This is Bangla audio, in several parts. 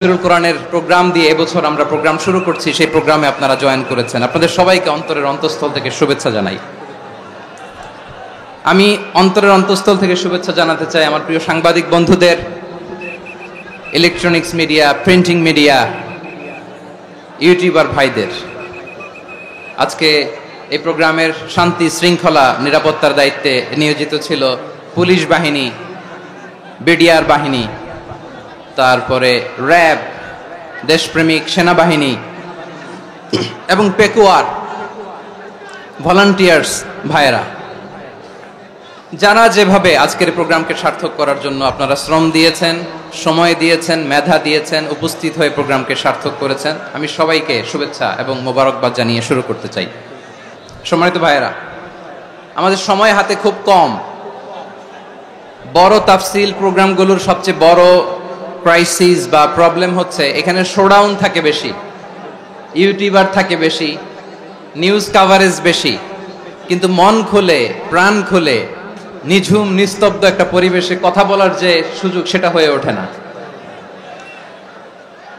তাফসীরুল কোরআনের প্রোগ্রাম দিয়ে এবছর আমরা প্রোগ্রাম শুরু করছি। সেই প্রোগ্রামে আপনারা জয়েন করেছেন, আপনাদের সবাইকে অন্তরের অন্তঃস্থল থেকে শুভেচ্ছা জানাই। আমি অন্তরের অন্তঃস্থল থেকে শুভেচ্ছা জানাতে চাই আমার প্রিয় সাংবাদিক বন্ধুদের, electronics media, printing media, YouTuber ভাইদের। আজকে এই প্রোগ্রামের শান্তি শৃঙ্খলা নিরাপত্তার দায়িত্বে নিয়োজিত ছিল পুলিশ বাহিনী, বিডিআর বাহিনী, তারপরে র্যাব, দেশপ্রেমিক সেনাবাহিনী এবং পেকুয়ার ভলান্টিয়ার্স ভাইয়েরা, যারা যেভাবে আজকের প্রোগ্রামকে সার্থক করার জন্য আপনারা শ্রম দিয়েছেন, সময় দিয়েছেন, মেধা দিয়েছেন, উপস্থিত হয়ে প্রোগ্রামকে সার্থক করেছেন, আমি সবাইকে শুভেচ্ছা এবং মোবারকবাদ জানিয়ে শুরু করতে চাই। সম্মানিত ভাইয়েরা, আমাদের সময় হাতে খুব কম। বড় তাফসিল প্রোগ্রামগুলোর সবচেয়ে বড় ক্রাইসিস বা প্রবলেম হচ্ছে এখানে শোডাউন থাকে বেশি, ইউটিউবার থাকে বেশি, নিউজ কাভারেজ বেশি, কিন্তু মন খুলে প্রাণ খুলে নিঝুম নিস্তব্ধ একটা পরিবেশে কথা বলার যে সুযোগ সেটা হয়ে ওঠে না।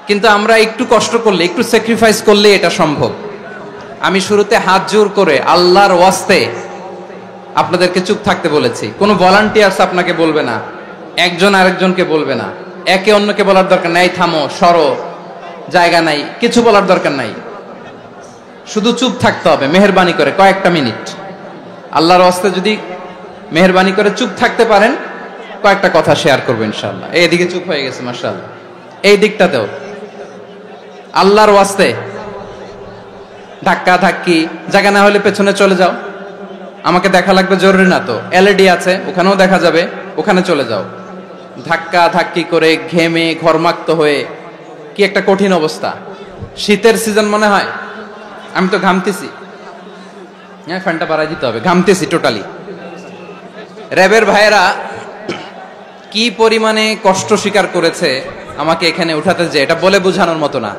কিন্তু আমরা একটু কষ্ট করলে, একটু স্যাক্রিফাইস করলে এটা সম্ভব। আমি শুরুতে হাত জোর করে আল্লাহর ওয়াস্তে আপনাদেরকে চুপ থাকতে বলেছি। কোনো ভলান্টিয়ার্স আপনাকে বলবে না, একজন আরেকজনকে বলবে না, একে অন্যকে বলার দরকার নাই, থামো, সরো, জায়গা নাই, কিছু বলার দরকার নাই, শুধু চুপ থাকতে হবে মেহেরবানি করে কয়েকটা মিনিট। আল্লাহর ওয়াস্তে যদি মেহেরবানি করে চুপ থাকতে পারেন, কয়েকটা কথা শেয়ার করবো ইনশাআল্লাহ। এইদিকে চুপ হয়ে গেছে মাশাআল্লাহ, এই দিকটাতেও আল্লাহর ওয়াস্তে ধাক্কা ধাক্কি, জায়গা না হলে পেছনে চলে যাও, আমাকে দেখা লাগবে জরুরি না তো, এলইডি আছে ওখানেও দেখা যাবে, ওখানে চলে যাও। ধাক্কা ধাক্কি করে ঘেমে ঘরমাক্ত হয়ে কি একটা কঠিন অবস্থা। শীতের সিজন মনে হয়, আমি তো ঘামতেছি, হ্যাঁ ফ্যানটা বাড়াই দিতে হবে, ঘামতেছি টোটালি। র্যাবের ভাইয়েরা কি পরিমাণে কষ্ট স্বীকার করেছে আমাকে এখানে উঠাতে, যে এটা বলে বোঝানোর মতো না।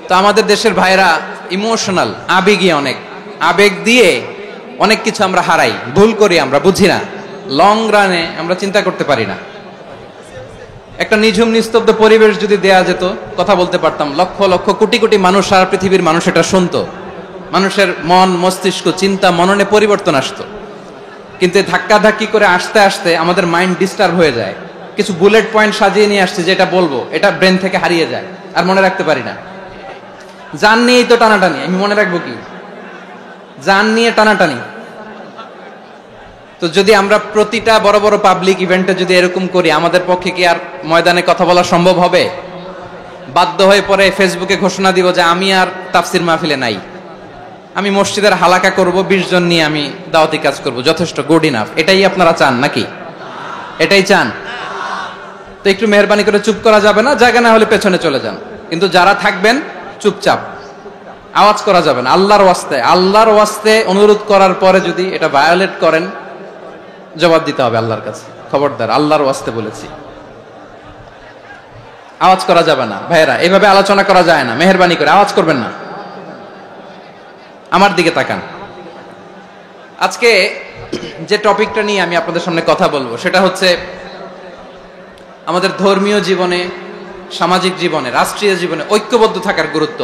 তো আমাদের দেশের ভাইয়েরা ইমোশনাল, আবেগী, অনেক আবেগ দিয়ে অনেক কিছু আমরা হারাই, ভুল করি, আমরা বুঝি না, লং রানে আমরা চিন্তা করতে পারি না। একটা নিঝুম নিস্তব্ধ পরিবেশ যদি দেয়া যেত, কথা বলতে পারতাম, লক্ষ লক্ষ কোটি কোটি মানুষ, সারা পৃথিবীর মানুষ এটা শুনতো, মানুষের মন মস্তিষ্ক চিন্তা মননে পরিবর্তন আসতো। কিন্তু ধাক্কা ধাক্কি করে আসতে আসতে আমাদের মাইন্ড ডিস্টার্ব হয়ে যায়। কিছু বুলেট পয়েন্ট সাজিয়ে নিয়ে আসছে, যেটা বলবো এটা ব্রেন থেকে হারিয়ে যায়, আর মনে রাখতে পারি না। জান নিয়েই তো টানাটানি, আমি মনে রাখবো কি, জান নিয়ে টানাটানি। তো যদি আমরা প্রতিটা বড় বড় পাবলিক ইভেন্টে যদি এরকম করি, আমাদের পক্ষে কি আর ময়দানে কথা বলা সম্ভব হবে? বাধ্য হয়ে পরে ফেসবুকে ঘোষণা দিব যে আমি আর তাফসির মাহফিলে নাই, আমি মসজিদের হালাকা করব, 20 জন নিয়ে আমি দাওয়াতি কাজ করব, যথেষ্ট, গুড ইনাফ। এটাই আপনারা চান নাকি? এটাই চান? তো একটু মেহরবানি করে চুপ করা যাবে না? জায়গা না হলে পেছনে চলে যান, কিন্তু যারা থাকবেন চুপচাপ, আওয়াজ করা যাবে না। আল্লাহর ওয়াস্তে, আল্লাহর ওয়াস্তে অনুরোধ করার পরে যদি এটা ভায়োলেট করেন, জবাব দিতে হবে আল্লাহর কাছে। খবরদার, আল্লাহর ওয়াস্তে বলেছি, আওয়াজ করা যাবে না। ভাইয়েরা, এভাবে আলোচনা করা যায় না, মেহেরবানি করে আওয়াজ করবেন না। আমার দিকে তাকান। আজকে যে টপিকটা নিয়ে আমি আপনাদের সামনে কথা বলবো, সেটা হচ্ছে আমাদের ধর্মীয় জীবনে, সামাজিক জীবনে, রাষ্ট্রীয় জীবনে ঐক্যবদ্ধ থাকার গুরুত্ব।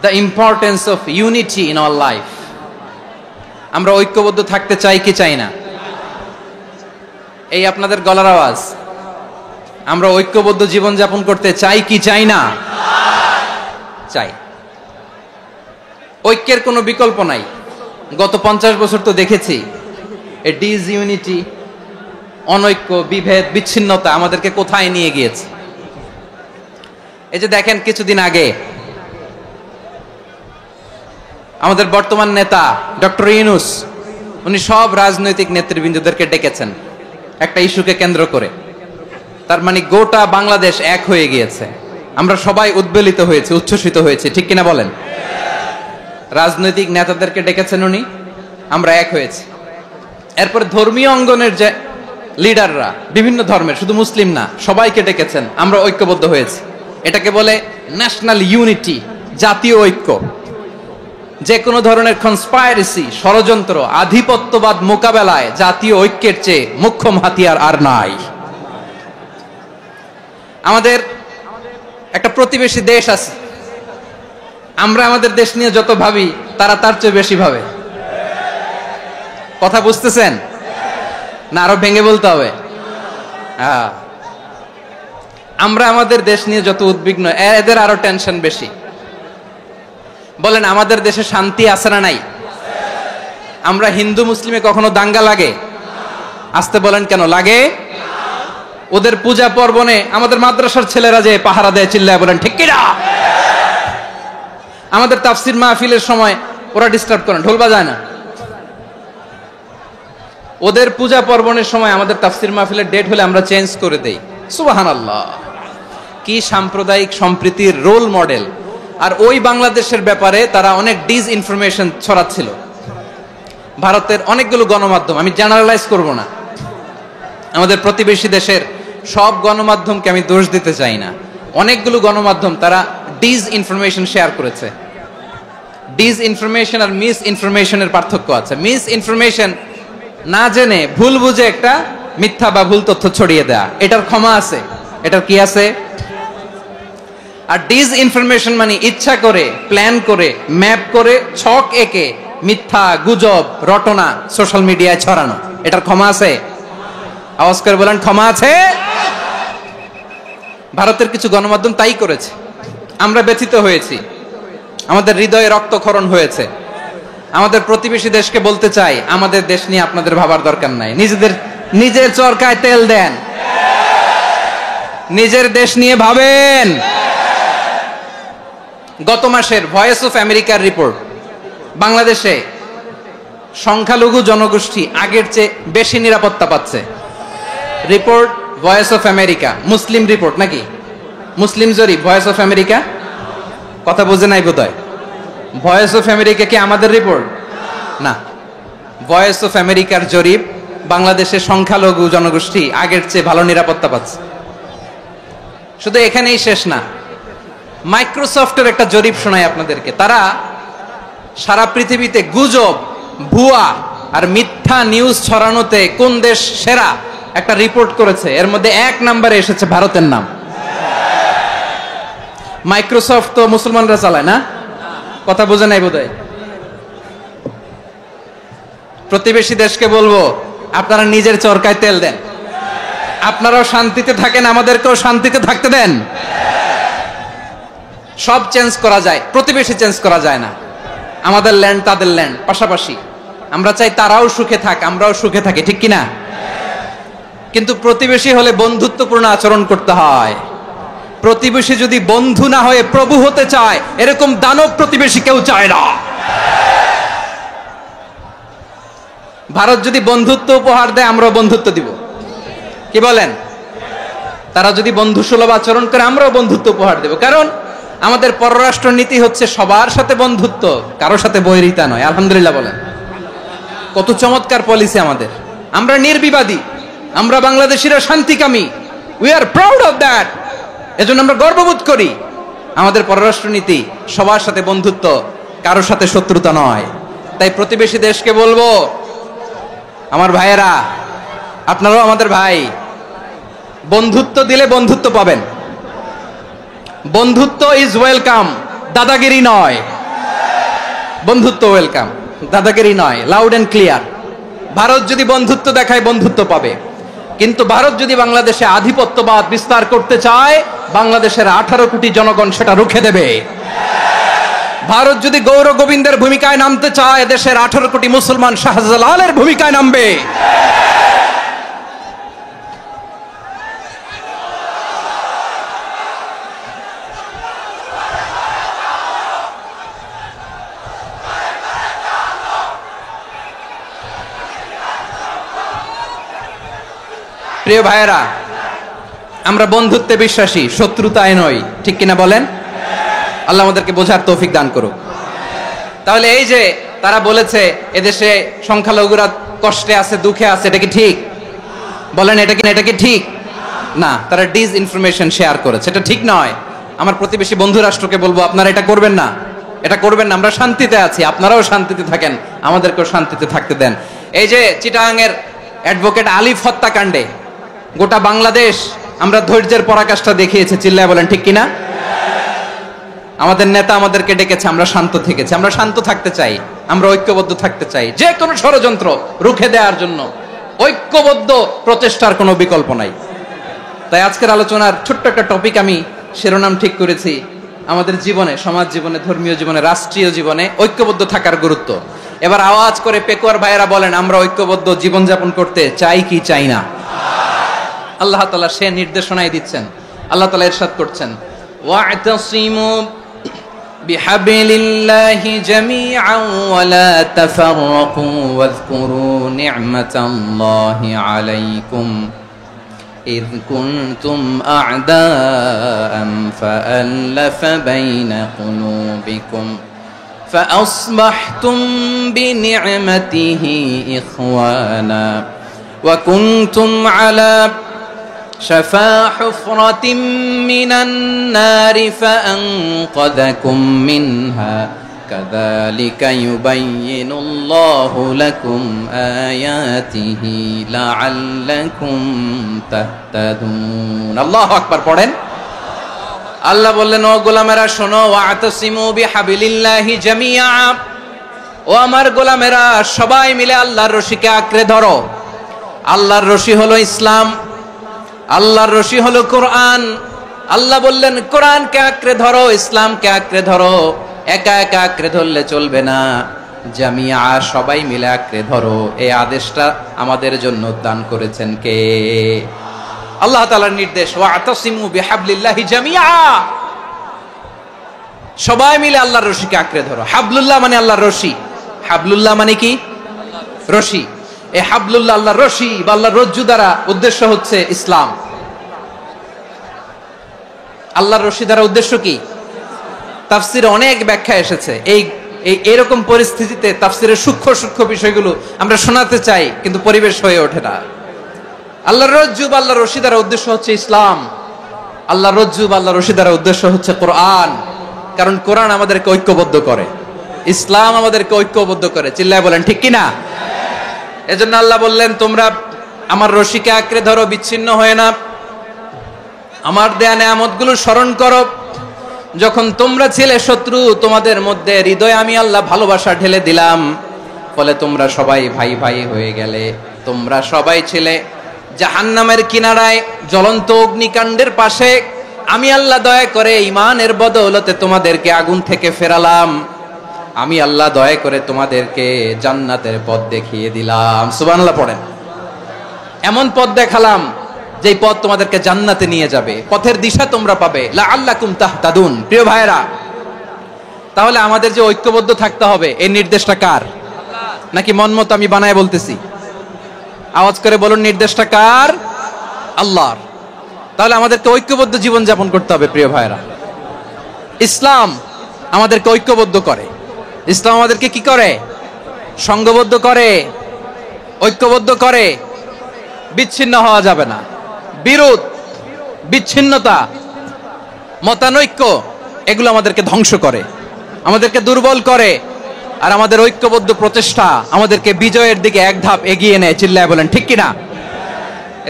The importance of unity in our life. আমরা ঐক্যবদ্ধ থাকতে চাই কি চাই না? এই আপনাদের গলার আওয়াজ। আমরা ঐক্যবদ্ধ জীবন যাপন করতে চাই কি চাই না? চাই। ঐক্যের কোনো বিকল্প নাই। গত 50 বছর তো দেখেছি এই ডিসইউনিটি, অনৈক্য, বিভেদ, বিচ্ছিন্নতা আমাদেরকে কোথায় নিয়ে গিয়েছে। এই যে দেখেন, কিছুদিন আগে আমাদের বর্তমান নেতা ডক্টর ইউনূস, উনি সব রাজনৈতিক নেতৃবৃন্দদেরকে ডেকেছেন একটা ইস্যুকে কেন্দ্র করে। তার মানে গোটা বাংলাদেশ এক হয়ে গিয়েছে। আমরা সবাই উদ্বেলিত হয়েছি, উচ্ছ্বসিত হয়েছি, ঠিক কিনা বলেন? রাজনৈতিক নেতাদেরকে ডেকেছেন উনি, আমরা এক হয়েছি। এরপর ধর্মীয় অঙ্গনের যে লিডাররা, বিভিন্ন ধর্মের, শুধু মুসলিম না, সবাইকে ডেকেছেন, আমরা ঐক্যবদ্ধ হয়েছি। এটাকে বলে ন্যাশনাল ইউনিটি, জাতীয় ঐক্য। যে কোনো ধরনের কনস্পাইরেসি, ষড়যন্ত্র, আধিপত্যবাদ মোকাবেলায় জাতীয় ঐক্যের চেয়ে মোক্ষম হাতিয়ার আর নাই। আমাদের একটা প্রতিবেশী দেশ আছে, আমরা আমাদের দেশ নিয়ে যত ভাবি তারা তার চেয়ে বেশি ভাবে। কথা বুঝতেছেন না? আরো ভেঙে বলতে হবে। আমরা আমাদের দেশ নিয়ে যত উদ্বিগ্ন, এদের আরো টেনশন বেশি। বলেন আমাদের দেশে শান্তি আছে না নাই? আমরা হিন্দু মুসলিমে কখনো দাঙ্গা লাগে? আসতে বলেন কেন লাগে? ওদের পূজা পার্বণে আমাদের মাদ্রাসার ছেলেরা যে পাহারা দেয়, চিল্লায় বলেন ঠিক কিনা? আমাদের তাফসির মাহফিলের সময় ওরা ডিস্টার্ব করেন, ঢোল বাজায় না। ওদের পূজা পার্বণের সময় আমাদের তাফসির মাহফিলের ডেট হলে আমরা চেঞ্জ করে দেই। সুবহানাল্লাহ, কি সাম্প্রদায়িক সম্প্রীতির রোল মডেল। আর ওই বাংলাদেশের ব্যাপারে তারা অনেক ডিসইনফরমেশন ছড়াচ্ছিল। ভারতের অনেকগুলো গণমাধ্যম, আমি জেনারেলাইজ করব না, আমাদের প্রতিবেশী দেশের সব গণমাধ্যমকে আমি দোষ দিতে চাই না, অনেকগুলো গণমাধ্যম তারা ডিসইনফরমেশন শেয়ার করেছে। ডিসইনফরমেশন আর মিস ইনফরমেশনের পার্থক্য আছে। মিস ইনফরমেশন না জেনে ভুল বুঝে একটা মিথ্যা বা ভুল তথ্য ছড়িয়ে দেয়া, এটার ক্ষমা আছে, এটার কি আছে। আর ডিসইনফরমেশন মানে ইচ্ছা করে, প্ল্যান করে, ম্যাপ করে, ছক এঁকে মিথ্যা, গুজব, রটনা সোশ্যাল মিডিয়ায় ছড়ানো, এটার ক্ষমা আছে? আওয়াজ করে বলেন ক্ষমা আছে? ভারতের কিছু গণমাধ্যম তাই করেছে, আমরা ব্যথিত হয়েছি, আমাদের হৃদয়ে রক্তক্ষরণ হয়েছে। আমাদের প্রতিবেশী দেশকে বলতে চাই, আমাদের দেশ নিয়ে আপনাদের ভাবার দরকার নাই, নিজের চরকায় তেল দেন, নিজের দেশ নিয়ে ভাবেন। গত মাসের ভয়েস অফ আমেরিকার রিপোর্ট, বাংলাদেশে সংখ্যালঘু জনগোষ্ঠী আগের চেয়ে বেশি নিরাপত্তা পাচ্ছে। Report voice of America, Muslim report নাকি? মুসলিম জরিপ, ভয়েস অফ আমেরিকা। কথা বোঝে নাই বোধহয়। ভয়েস অফ আমেরিকা কি আমাদের রিপোর্ট না? ভয়েস অফ আমেরিকার জরিপ, বাংলাদেশের সংখ্যালঘু জনগোষ্ঠী আগের চেয়ে ভালো নিরাপত্তা পাচ্ছে। শুধু এখানেই শেষ না, মাইক্রোসফটের একটা জরিপ শোনাই আপনাদেরকে। তারা সারা পৃথিবীতে গুজব, ভুয়া আর মিথ্যা নিউজ ছড়ানোতে কোন দেশ সেরা একটা রিপোর্ট করেছে। এর মধ্যে 1 নম্বরে এসেছে ভারতের নাম। মাইক্রোসফট তো মুসলমানরা চালায় না? কথা বোঝে নাই বোধহয়। প্রতিবেশী দেশকে বলবো, আপনারা নিজের চরকায় তেল দেন, আপনারাও শান্তিতে থাকেন, আমাদেরকেও শান্তিতে থাকতে দেন। সব চেঞ্জ করা যায়, প্রতিবেশী চেঞ্জ করা যায় না। আমাদের ল্যান্ড তাদের ল্যান্ড, পাশাপাশি। আমরা চাই তারাও সুখে থাক, আমরাও সুখে থাকি, ঠিক কিনা? কিন্তু প্রতিবেশী হলে বন্ধুত্বপূর্ণ আচরণ করতে হয়। প্রতিবেশী যদি বন্ধু না হয়ে প্রভু হতে চায়, এরকম দানব প্রতিবেশী কেউ চায় না। ভারত যদি বন্ধুত্ব উপহার দেয়, আমরাও বন্ধুত্ব দিব, কি বলেন? তারা যদি বন্ধুসুলভ আচরণ করে, আমরাও বন্ধুত্ব উপহার দেব। কারণ আমাদের পররাষ্ট্র নীতি হচ্ছে সবার সাথে বন্ধুত্ব, কারোর সাথে বৈরিতা নয়। আলহামদুলিল্লাহ বলেন, কত চমৎকার পলিসি আমাদের। আমরা নির্বিবাদী, আমরা বাংলাদেশিরা শান্তিকামী, we are proud of that. এজন্য আমরা গর্ববোধ করি। আমাদের পররাষ্ট্র নীতি সবার সাথে বন্ধুত্ব, কারোর সাথে শত্রুতা নয়। তাই প্রতিবেশী দেশকে বলবো, আমার ভাইয়েরা, আপনারাও আমাদের ভাই, বন্ধুত্ব দিলে বন্ধুত্ব পাবেন। বন্ধুত্ব ইজ ওয়েলকাম, দাদাগিরি নয়। বন্ধুত্ব ওয়েলকাম, দাদাগিরি নয়, লাউড এন্ড ক্লিয়ার। ভারত যদি বন্ধুত্ব দেখায়, বন্ধুত্ব পাবে। কিন্তু ভারত যদি বাংলাদেশে আধিপত্যবাদ বিস্তার করতে চায়, বাংলাদেশের 18 কোটি জনগণ সেটা রুখে দেবে। ভারত যদি গৌর গোবিন্দের ভূমিকায় নামতে চায়, দেশের 18 কোটি মুসলমান শাহজালালের ভূমিকায় নামবে। প্রিয় ভাইয়েরা, আমরা বন্ধুত্বে বিশ্বাসী, শত্রুতায় নয়, ঠিক কিনা বলেন? আল্লাহ আমাদেরকে বোঝার তৌফিক দান করুক। তাহলে এই যে তারা বলেছে এদেশে সংখ্যালঘুরা কষ্টে আছে, দুঃখে আছে, এটা কি ঠিক? বলেন এটা কি ঠিক না? তারা ডিসইনফরমেশন শেয়ার করেছে, এটা ঠিক নয়। আমার প্রতিবেশী বন্ধু রাষ্ট্রকে বলবো, আপনারা এটা করবেন না, এটা করবেন না। আমরা শান্তিতে আছি, আপনারাও শান্তিতে থাকেন, আমাদেরকেও শান্তিতে থাকতে দেন। এই যে চিটাগাংয়ের অ্যাডভোকেট আলিফ হত্যাকাণ্ডে গোটা বাংলাদেশ আমরা ধৈর্যের পরাকাষ্ঠা দেখিয়েছি, চিল্লায় বলেন ঠিক কিনা? আমাদের নেতা আমাদেরকে ডেকেছে, আমরা শান্ত থেকেছি। আমরা শান্ত থাকতে চাই, আমরা ঐক্যবদ্ধ থাকতে চাই, যে কোনো ষড়যন্ত্র রুখে দেওয়ার জন্য ঐক্যবদ্ধ প্রচেষ্টার কোনো বিকল্প নাই। তাই আজকের আলোচনার ছোট্ট একটা টপিক আমি শিরোনাম ঠিক করেছি, আমাদের জীবনে, সমাজ জীবনে, ধর্মীয় জীবনে, রাষ্ট্রীয় জীবনে ঐক্যবদ্ধ থাকার গুরুত্ব। এবার আওয়াজ করে পেকুয়ার ভাইয়েরা বলেন, আমরা ঐক্যবদ্ধ জীবনযাপন করতে চাই কি চাই না? আল্লাহ তাআলা সে নির্দেশনাই দিচ্ছেন। আল্লাহ তাআলা ইরশাদ করছেন, ওয়া'তাসিমু বিহাবলিল্লাহি জামিআন ওয়া লা তাফাররাকু ওয়াযকুরু নি'মাতাল্লাহি আলাইকুম إذ كنتم أعداء فألف بين قلوبكم فأصبحتم بنعمته إخوانا وكنتم على شفا حفرة من النار فأنقذكم منها كذلك يبين الله لكم آياته لعلكم تهتدون الله أكبر পড়েন। আল্লাহ বললেন, ও গোলামেরা শোনো, ওয়া'তাসিমু বিহাবলিল্লাহি জামিআ, ও আমার গোলামেরা সবাই মিলে আল্লাহর রশিকে আঁকড়ে ধরো। আল্লাহর রশি হলো ইসলাম, আল্লাহর রশি হলো কোরআন। আল্লাহ বললেন কোরআনকে আঁকড়ে ধরো, ইসলামকে আঁকড়ে ধরো। একা একা আঁকড়ে ধরলে চলবে না, জামিয়া সবাই মিলে আঁকড়ে ধরো। এই আদেশটা আমাদের জন্য দান করেছেন কে? আল্লাহ তাআলার নির্দেশ, ওয়া'তাসিমু বিহাবলিল্লাহি জামিআ, সবাই মিলে আল্লাহর রশিকে আঁকড়ে ধরো। হাবলুল্লাহ মানে আল্লাহর রশি, হাবলুল্লাহ মানে কি? রশি। এই হাবলুল্লাহ আল্লাহর রশি বা আল্লাহর রজ্জু দ্বারা উদ্দেশ্য হচ্ছে ইসলাম। আল্লাহর রশি দ্বারা উদ্দেশ্য কি? তাফসিরে অনেক ব্যাখ্যা এসেছে। এরকম পরিস্থিতিতে তাফসিরের সূক্ষ্ম সূক্ষ্ম বিষয়গুলো আমরা শোনাতে চাই, কিন্তু পরিবেশ হয়ে ওঠে না। আল্লাহর রজ্জু বা আল্লাহর রশি দ্বারা উদ্দেশ্য হচ্ছে ইসলাম। আল্লাহর রজ্জু বা আল্লাহর রশি দ্বারা উদ্দেশ্য হচ্ছে কোরআন, কারণ কোরআন আমাদেরকে ঐক্যবদ্ধ করে, ইসলাম আমাদেরকে ঐক্যবদ্ধ করে। চিল্লায় বলেন ঠিক কিনা? এজন্য আল্লাহ বললেন, তোমরা আমার রশিকে আঁকড়ে ধরো, বিচ্ছিন্ন হয়ে না। আমার দেয়া নেয়ামতগুলো স্মরণ করো। যখন তোমরা ছিলে শত্রু, তোমাদের মধ্যে হৃদয়ে আমি আল্লাহ ভালোবাসা ঢেলে দিলাম, ফলে তোমরা সবাই ভাই ভাই হয়ে গেলে। তোমরা সবাই ছিলে জাহান্নামের কিনারায়, জ্বলন্ত অগ্নিকাণ্ডের পাশে। আমি আল্লাহ দয়া করে ঈমানের বদৌলতে তোমাদেরকে আগুন থেকে ফেরালাম। আমি আল্লাহ দয়া করে তোমাদেরকে জান্নাতের পথ দেখিয়ে দিলাম। সুবহানাল্লাহ পড়েন। এমন পথ দেখালাম যে পথ তোমাদেরকে জান্নাতে নিয়ে যাবে, পথের দিশা তোমরা পাবে। লাআল্লাকুম তাহতাদুন। প্রিয় ভাইরা, তাহলে আমাদের যে ঐক্যবদ্ধ থাকতে হবে, এই নির্দেশটা কার? নাকি মন মতো আমি বানায় বলতেছি? আওয়াজ করে বলুন, নির্দেশটা কার? আল্লাহর। তাহলে আমাদেরকে ঐক্যবদ্ধ জীবন যাপন করতে হবে। প্রিয় ভাইরা, ইসলাম আমাদেরকে ঐক্যবদ্ধ করে। ইসলাম আমাদেরকে কি করে? সংঘবদ্ধ করে, ঐক্যবদ্ধ করে। বিচ্ছিন্ন হওয়া যাবে না। বিরোধ, বিচ্ছিন্নতা, মতানৈক্য, এগুলো আমাদেরকে ধ্বংস করে, আমাদেরকে দুর্বল করে। আর আমাদের ঐক্যবদ্ধ প্রচেষ্টা আমাদেরকে বিজয়ের দিকে এক ধাপ এগিয়ে নেয়। চিল্লায় বলেন ঠিক কিনা?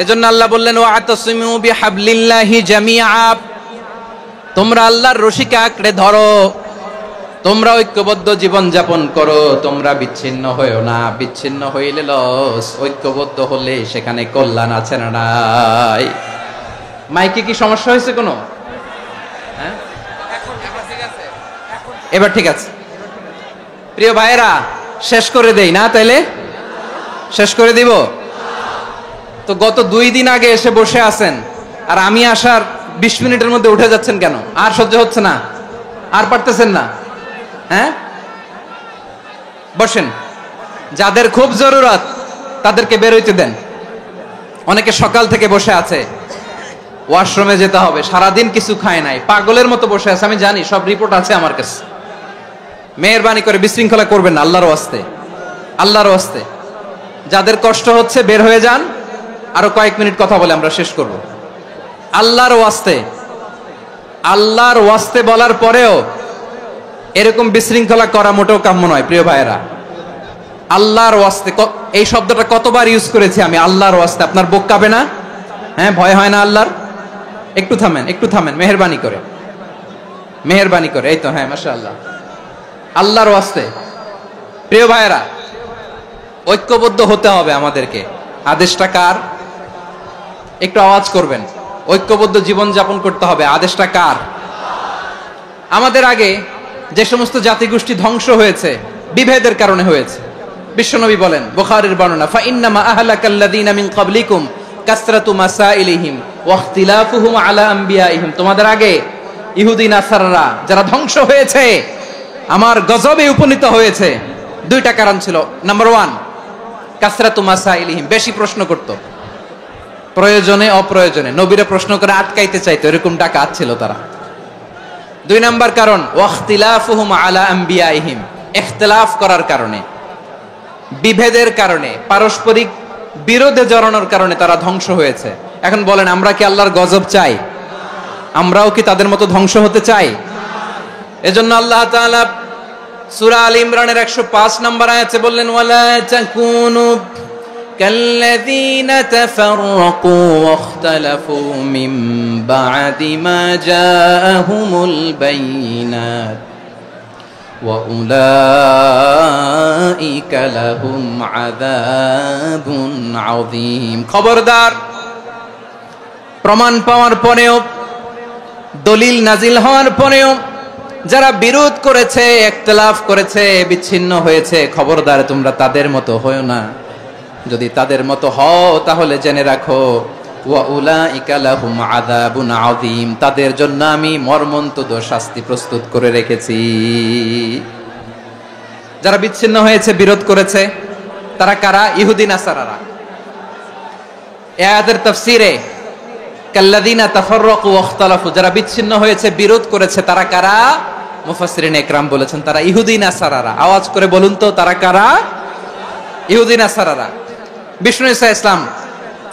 এজন্য আল্লাহ বললেন, ওয়া'তাসিমু বিহাবলিল্লাহি জামিআ, তোমরা আল্লাহর রশিকে আঁকড়ে ধরো, তোমরা ঐক্যবদ্ধ জীবন যাপন করো, তোমরা বিচ্ছিন্ন হয়েও না। বিচ্ছিন্ন হইলে লস, ঐক্যবদ্ধ হলে সেখানে কল্যাণ আছে না নাই? মাইকে কি সমস্যা হয়েছে কোনো? হ্যাঁ, এবার ঠিক আছে। প্রিয় ভাইয়েরা, শেষ করে দেই না? তাইলে শেষ করে দিব তো। গত 2 দিন আগে এসে বসে আছেন, আর আমি আসার 20 মিনিটের মধ্যে উঠে যাচ্ছেন কেন? আর সহ্য হচ্ছে না? আর পারতেছেন না? হ্যাঁ, বসেন। যাদের খুব জরুরত তাদেরকে বের হইতে দেন। অনেকে সকাল থেকে বসে আছে, ওয়াশরুমে যেতে হবে, সারাদিন কিছু খায় নাই, পাগলের মতো বসে আছে। আমি জানি, সব রিপোর্ট আছে আমার কাছে। মেহেরবানি করে বিশৃঙ্খলা করবেন না, আল্লাহর ওয়াস্তে, আল্লাহর ওয়াস্তে। যাদের কষ্ট হচ্ছে বের হয়ে যান। আরো কয়েক মিনিট কথা বলে আমরা শেষ করব। আল্লাহর ওয়াস্তে, আল্লাহর ওয়াস্তে বলার পরেও এরকম বিশৃঙ্খলা করা মোটেও কাম্য নয়। প্রিয় ভাইয়েরা, আল্লাহর ওয়াস্তে, এই শব্দটা কতবার ইউজ করেছি আমি, আল্লাহর ওয়াস্তে। আপনার বুক কাঁপে না? হ্যাঁ, ভয় হয় না আল্লাহর? একটু থামেন মেহেরবানি করে। এই তো, হ্যাঁ, মাশাআল্লাহ। আল্লাহর ওয়াস্তে প্রিয় ভাইয়েরা, ঐক্যবদ্ধ হতে হবে আমাদেরকে। আদেশটা কার? একটু আওয়াজ করবেন। ঐক্যবদ্ধ জীবন যাপন করতে হবে। আদেশটা কার? আমাদের আগে যে সমস্ত জাতিগোষ্ঠী ধ্বংস হয়েছে বিভেদের কারণে হয়েছে। বিশ্বনবী বলেন, বুখারীর বর্ণনা, ফা ইন্নামা আহলাকাল্লাযীনা মিন ক্বাবলিকুম কাসরাতু মাসাইলিহিম ওয়া ইখতিলাফুহুম আলা আমবিয়াইহিম। তোমাদের আগে ইহুদি নাসারারা যারা ধ্বংস হয়েছে, আমার গজবে উপনীত হয়েছে, দুইটা কারণ ছিল। নাম্বার 1, কাসরাতু মাসাইলিহিম, বেশি প্রশ্ন করত, প্রয়োজনে অপ্রয়োজনে নবীরে প্রশ্ন করে আটকাইতে চাইতো, এরকম ডাকাত ছিল তারা। 2 নাম্বার কারণ, ওয়া ইখতিলাফুহুম আলা আমবিয়াইহিম, ইখতিলাফ করার কারণে, বিভেদের কারণে, পারস্পরিক বিরোধে জড়ানোর কারণে তারা ধ্বংস হয়েছে। এখন বলেন, আমরা কি আল্লাহর গজব চাই? আমরাও কি তাদের মতো ধ্বংস হতে চাই? এজন্য আল্লাহ তাআলা সূরা আল ইমরানের 105 নম্বর আয়াতে বললেন, ওয়ালা তাকুনু কাল্লাযীনা তাফাররাকু ওয়াখতালাফু মিন বা'দি মা জাআহুমুল বাইয়িনাত ওয়া উলাইকা লাহুম আযাবুন আযীম। খবরদার, প্রমাণ পাওয়ার পরেও, দলিল নাজিল হওয়ার পরেও যারা বিরোধ করেছে, ইখতিলাফ করেছে, বিচ্ছিন্ন হয়েছে, খবরদার তোমরা তাদের মতো হয়ো না। যদি তাদের মতো হও তাহলে জেনে রাখো, ওয়া উলাইকা লাহুম আযাবুন আযীম, তাদের জন্য আমি মর্মন্তুদ শাস্তি প্রস্তুত করে রেখেছি। যারা বিচ্ছিন্ন হয়েছে, বিরোধ করেছে, তারা কারা? ইহুদি নাসারারা। এই আয়াতের তাফসীরে কাল্লাযীনা তাফাররাকু ওয়াখতালাফু, যারা বিচ্ছিন্ন হয়েছে, বিরোধ করেছে, তারা কারা? মুফাসসিরিন ইকরাম বলেছেন তারা ইহুদি নাসারারা। আওয়াজ করে বলুন তো, তারা কারা? ইহুদি নাসারারা। বিষ্ণু ঈসা ইসলাম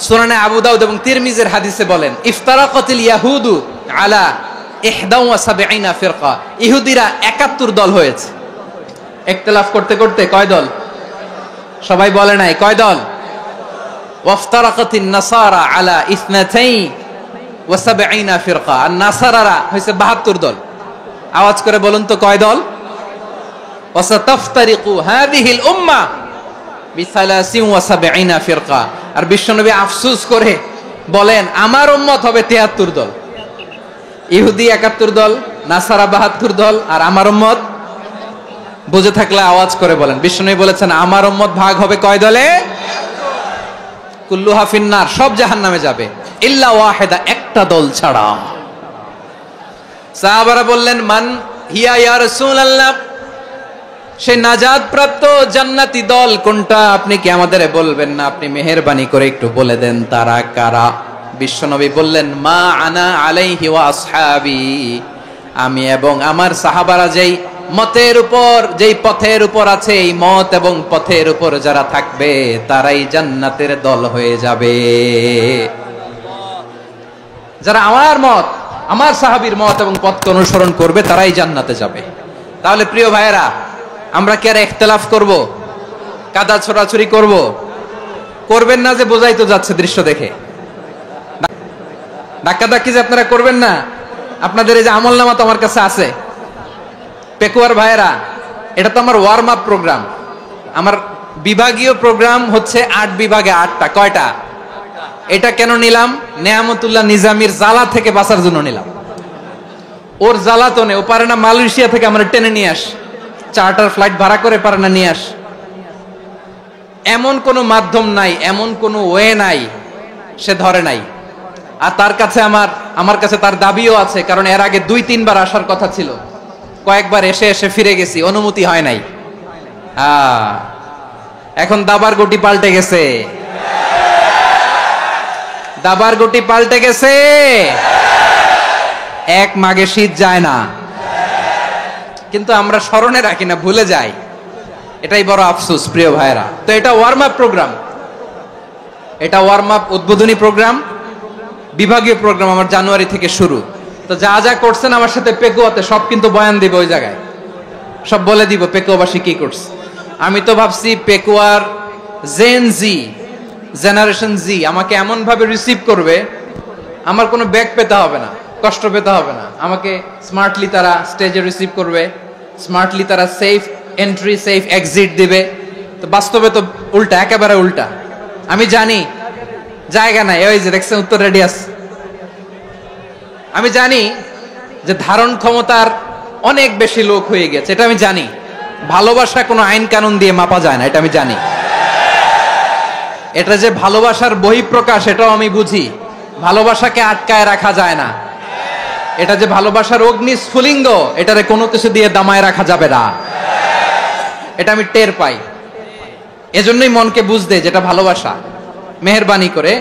সুনানে আবু দাউদ এবং তিরমিজির হাদিসে বলেন, ইফতারাকাতিল ইয়াহুদু আলা 71 ফিরকা, ইহুদিরা 71 দল হয়েছে। ইখতিলাফ করতে করতে কয় দল? সবাই বলে নাই, কয় দল? ওয়াফতারাকাতিন নাসারা আলা 72 ফিরকা, আর নাসারারা হইছে 72 দল। আওয়াজ করে বলুন তো, কয় দল? ওয়াসাতাফতারিকু হাযিহিল উম্মাহ বি73 ফিরকা। আর বিশ্বনবী আফসোস করে বলেন, আমার উম্মত হবে 73 দল। ইহুদি 71 দল, নাসারা 72 দল, আর আমার উম্মত, বুঝে থাকলে আওয়াজ করে বলেন। বিশ্বনবী বলেছেন, আমার উম্মত ভাগ হবে কয় দলে? কুল্লুহা ফিন্নার, সব জাহান্নামে যাবে, ইল্লা ওয়াহিদা, একটা দল ছাড়া। সাহাবারা বললেন, মান হিয়া ইয়া রাসূলুল্লাহ, সেই নাজাত প্রাপ্ত জান্নাতি দল কোনটা? আপনি কি আমাদের বলবেন না? আপনি মেহেরবানি করে একটু বলে দেন তারা কারা। বিশ্বনবী বললেন, মা আনা আলাইহি ওয়া আসহাবি, আমি এবং আমার সাহাবারা যেই মতের উপর, যেই পথের উপর আছে, এই মত এবং পথের উপর যারা থাকবে তারাই জান্নাতের দল হয়ে যাবে। যারা আমার মত, আমার সাহাবীর মত এবং পথকে অনুসরণ করবে তারাই জান্নাতে যাবে। তাহলে প্রিয় ভাইয়েরা, আমরা কি আর ইখতিলাফ করব? কাদা ছোড়াছুরি করব? করবেন না যে বোঝাই তো যাচ্ছে দৃশ্য দেখে। ধাক্কাধাক্কি যে আপনারা করবেন না। আপনাদের এই যে আমলনামা তো আমার কাছে আছে। পেকুয়ার ভাইয়েরা, এটা তো আমার ওয়ার্ম আপ প্রোগ্রাম। আমার বিভাগীয় প্রোগ্রাম হচ্ছে 8 বিভাগে 8টা। কয়টা? এটা কেন নিলাম? নেয়ামতুল্লাহ নিজামীর জ্বালা থেকে বাঁচার জন্য নিলাম। ওর জ্বালাতনে ও পারে না মালয়েশিয়া থেকে আমরা টেনে নিয়ে আস, চার্টার ফ্লাইট ভাড়া করে পারে না নিয়ে আস। এমন কোনো মাধ্যম নাই, এমন কোনো ওয়ে নাই, সে ধরে নাই। আর তার কাছে আমার কাছে তার দাবিও আছে, কারণ এর আগে 2-3 বার আসার কথা ছিল। কয়েকবার এসে এসে ফিরে গেছি, অনুমতি হয় নাই। এখন দাবার গুটি পাল্টে গেছে, দাবার গুটি পাল্টে গেছে। এক মাঘে শীত যায় না, কিন্তু আমরা স্মরণে রাখি না, ভুলে যাই। এটাই বড় আফসোস প্রিয় ভাইরা। তো এটা ওয়ার্ম আপ প্রোগ্রাম, এটা ওয়ার্ম আপ উদ্বোধনী প্রোগ্রাম, বিভাগীয় প্রোগ্রাম আমার জানুয়ারি থেকে শুরু। তো যা যা করছেন আমার সাথে পেকুয়াতে সব কিন্তু বয়ান দিব, ওই জায়গায় সব বলে দিব পেকুয়াবাসী কি করছে। আমি তো ভাবছি পেকুয়ার জেনারেশন জি আমাকে এমন ভাবে রিসিভ করবে আমার কোনো ব্যাগ পেতে হবে না, কষ্ট পেতে হবে না, আমাকে স্মার্টলি তারা স্টেজে রিসিভ করবে, স্মার্টলি তারা সেফ এন্ট্রি সেফ এক্সিট দিবে। তো বাস্তবে তো উল্টা, একেবারে উল্টা। আমি জানি জায়গা নাই, ওই যে দেখছেন উত্তর রেডি আছে। আমি জানি যে ধারণ ক্ষমতার অনেক বেশি লোক হয়ে গেছে, এটা আমি জানি। ভালোবাসা কোনো আইন কানুন দিয়ে মাপা যায় না, এটা আমি জানি। এটা যে ভালোবাসার বহিঃপ্রকাশ এটাও আমি বুঝি। ভালোবাসাকে আটকায় রাখা যায় না। এটা যে ভালোবাসার অগ্নি স্ফুলিঙ্গ, এটারে কোনো কিছু দিয়ে দামায় রাখা যাবে না, এটা আমি টের পাই। এজন্যই মনকে বুঝতে যেটা ভালোবাসা। মেহেরবানি করে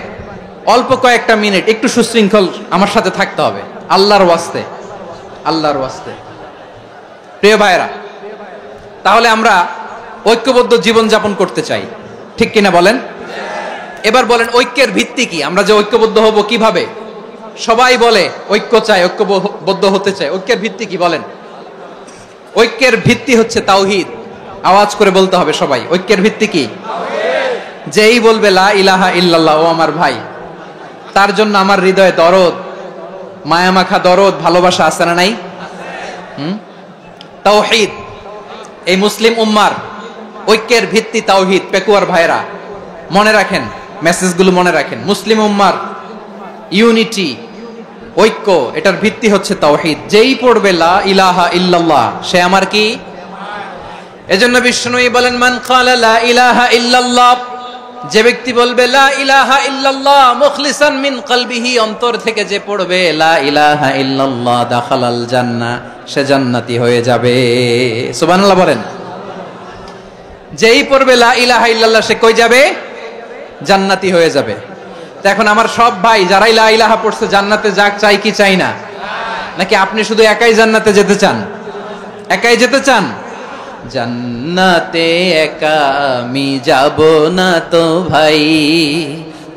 অল্প কয়েকটা মিনিট একটু সুশৃঙ্খল আমার সাথে থাকতে হবে, আল্লাহর ওয়াস্তে, আল্লাহর ওয়াস্তে। প্রিয় ভাইরা, তাহলে আমরা ঐক্যবদ্ধ জীবন যাপন করতে চাই, ঠিক কিনা বলেন? এবার বলেন ঐক্যের ভিত্তি কি? আমরা যে ঐক্যবদ্ধ হব কিভাবে? সবাই বলে ঐক্য চাই, ঐক্যবদ্ধ হতে চাই। ঐক্যের ভিত্তি কি বলেন? ঐক্যের ভিত্তি হচ্ছে তাওহীদ। আওয়াজ করে বলতে হবে সবাই, ঐক্যের ভিত্তি কি? যেই বলবে লা ইলাহা ইল্লাল্লাহ, ও আমার ভাই, তার জন্য আমার হৃদয়ে দরদ, মায়ামাখা দরদ, ভালোবাসা আছে না নাই? তাওহীদ। এই মুসলিম উম্মার ঐক্যের ভিত্তি তাওহীদ। পেকুয়ার ভাইরা মনে রাখেন, মেসেজগুলো মনে রাখেন। মুসলিম উম্মার ইউনিটি, ঐক্য, এটার ভিত্তি হচ্ছে তাওহীদ। যেই পড়বে লা ইলাহা ইল্লাল্লাহ, সে আমার কি? এজন্য বিষ্ণুই বলেন মান ক্বালা লা ইলাহা ইল্লাল্লাহ, যে ব্যক্তি বলবে লা ইলাহা ইল্লাল্লাহ মুখলিসান মিন কলবিহি, অন্তর থেকে যে পড়বে লা ইলাহা ইল্লাল্লাহ, দাখালাল জান্নাহ, সে জান্নাতি হয়ে যাবে। সুবহানাল্লাহ বলেন। যেই পড়বে লা ইলাহা ইল্লাল্লাহ, সে কই যাবে? জান্নাতি হয়ে যাবে। তো এখন আমার সব ভাই যারাই লা ইলাহা পড়ছে জান্নাতে যাক, চাই কি চাই না? নাকি আপনি শুধু একাই জান্নাতে যেতে চান? একাই যেতে চান? জান্নাতে একা আমি যাব না তো ভাই,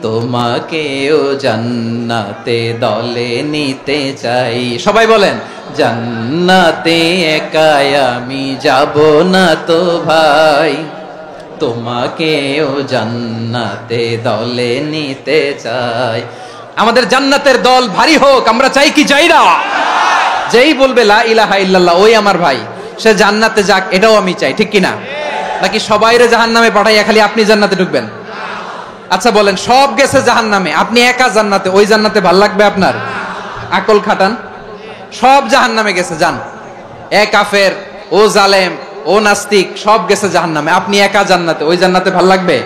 তোমাকেও জান্নাতে দলে নিতে চাই। সবাই বলেন জান্নাতে একা আমি যাব না তো ভাই, তোমাকেও জান্নাতে দলে নিতে চাই। আমাদের জান্নাতের দল ভারী হোক, আমরা চাই কি চাই না? যেই বলবে লা ইলাহা ইল্লাল্লাহ, ওই আমার ভাই, সে জান্নাতে যাক, এটাও আমি চাই, ঠিক কিনা? নাকি সবাইরে জাহান্নামে পাঠাইয়া খালি আপনি জান্নাতে ঢুকবেন? আচ্ছা বলেন, সব গেছে জাহান্নামে, আপনি একা জান্নাতে, ওই জান্নাতে ভাল লাগবে আপনার? আকল খাটান। সব জাহান্নামে গেছে, যান। এ কাফের, ও জালেম, ও নাস্তিক, সব গেছে জাহান্নামে, আপনি একা জান্নাতে, ওই জান্নাতে ভাল লাগবে?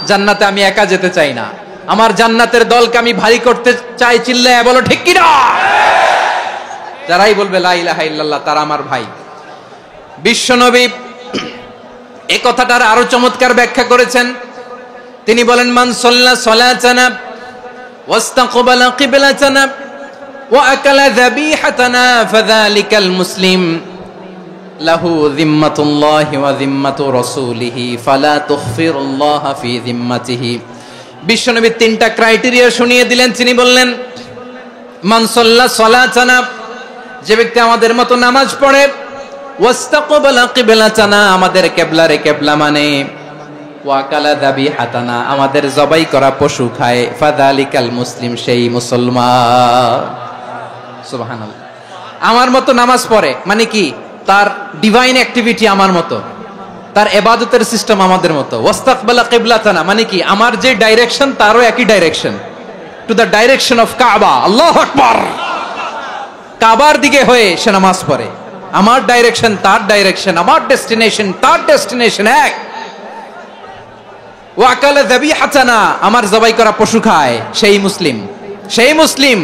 জান্নাতে আমি একা যেতে চাই না, আমার জান্নাতের দলকে আমি ভারী করতে চাই। চিল্লায় বলো ঠিক কিনা? যারাই বলবে লা ইলাহা ইল্লাল্লাহ, তারা আমার ভাই। বিশ্বনবী এই কথাটার আরো চমৎকার ব্যাখ্যা করেছেন। তিনি বলেন মান সাল্লা সালাতানা ওয়াস্তাকবালা কিবলাতানা ওয়া আকালা যাবিহাতানা ফাযালিকাল মুসলিম লাহু যিম্মাতুল্লাহি ওয়া যিম্মাতু রাসূলিহি ফালা তুখফিরুল্লাহা ফি যিম্মাতিহি। বিশ্বনবী তিনটা ক্রাইটেরিয়া শুনিয়ে দিলেন। তিনি বললেন মান সাল্লা সালাতানা, যে ব্যক্তি আমাদের মতো নামাজ পড়ে, ওয়াস্তাকবালা কিবলাতানা, আমাদের কিবলারে কিবলা মানে, ওয়া আকালা যাবিহাতানা, আমাদের জবাই করা পশু খায়, ফাযালিকাল মুসলিম, সেই মুসলমান। সুবহানাল্লাহ। আমার মতো নামাজ পড়ে মানে কি? তার ডিভাইন অ্যাক্টিভিটি আমার মতো, তার ইবাদতের সিস্টেম আমাদের মতো। ওয়াস্তাকবালা কিবলাতানা মানে কি? আমার যে ডাইরেকশন তারও একই direction, to the direction of কাবা। আল্লাহু আকবার। কাবার দিকে হয়ে সে নামাজ পড়ে। আমার ডাইরেকশন তার ডাইরেকশন, আমার ডেস্টিনেশন তার ডেস্টিনেশন এক। ওয়া আকালা যাবিহাতানা, আমার জবাই করা পশু খায়, সেই মুসলিম। সেই মুসলিম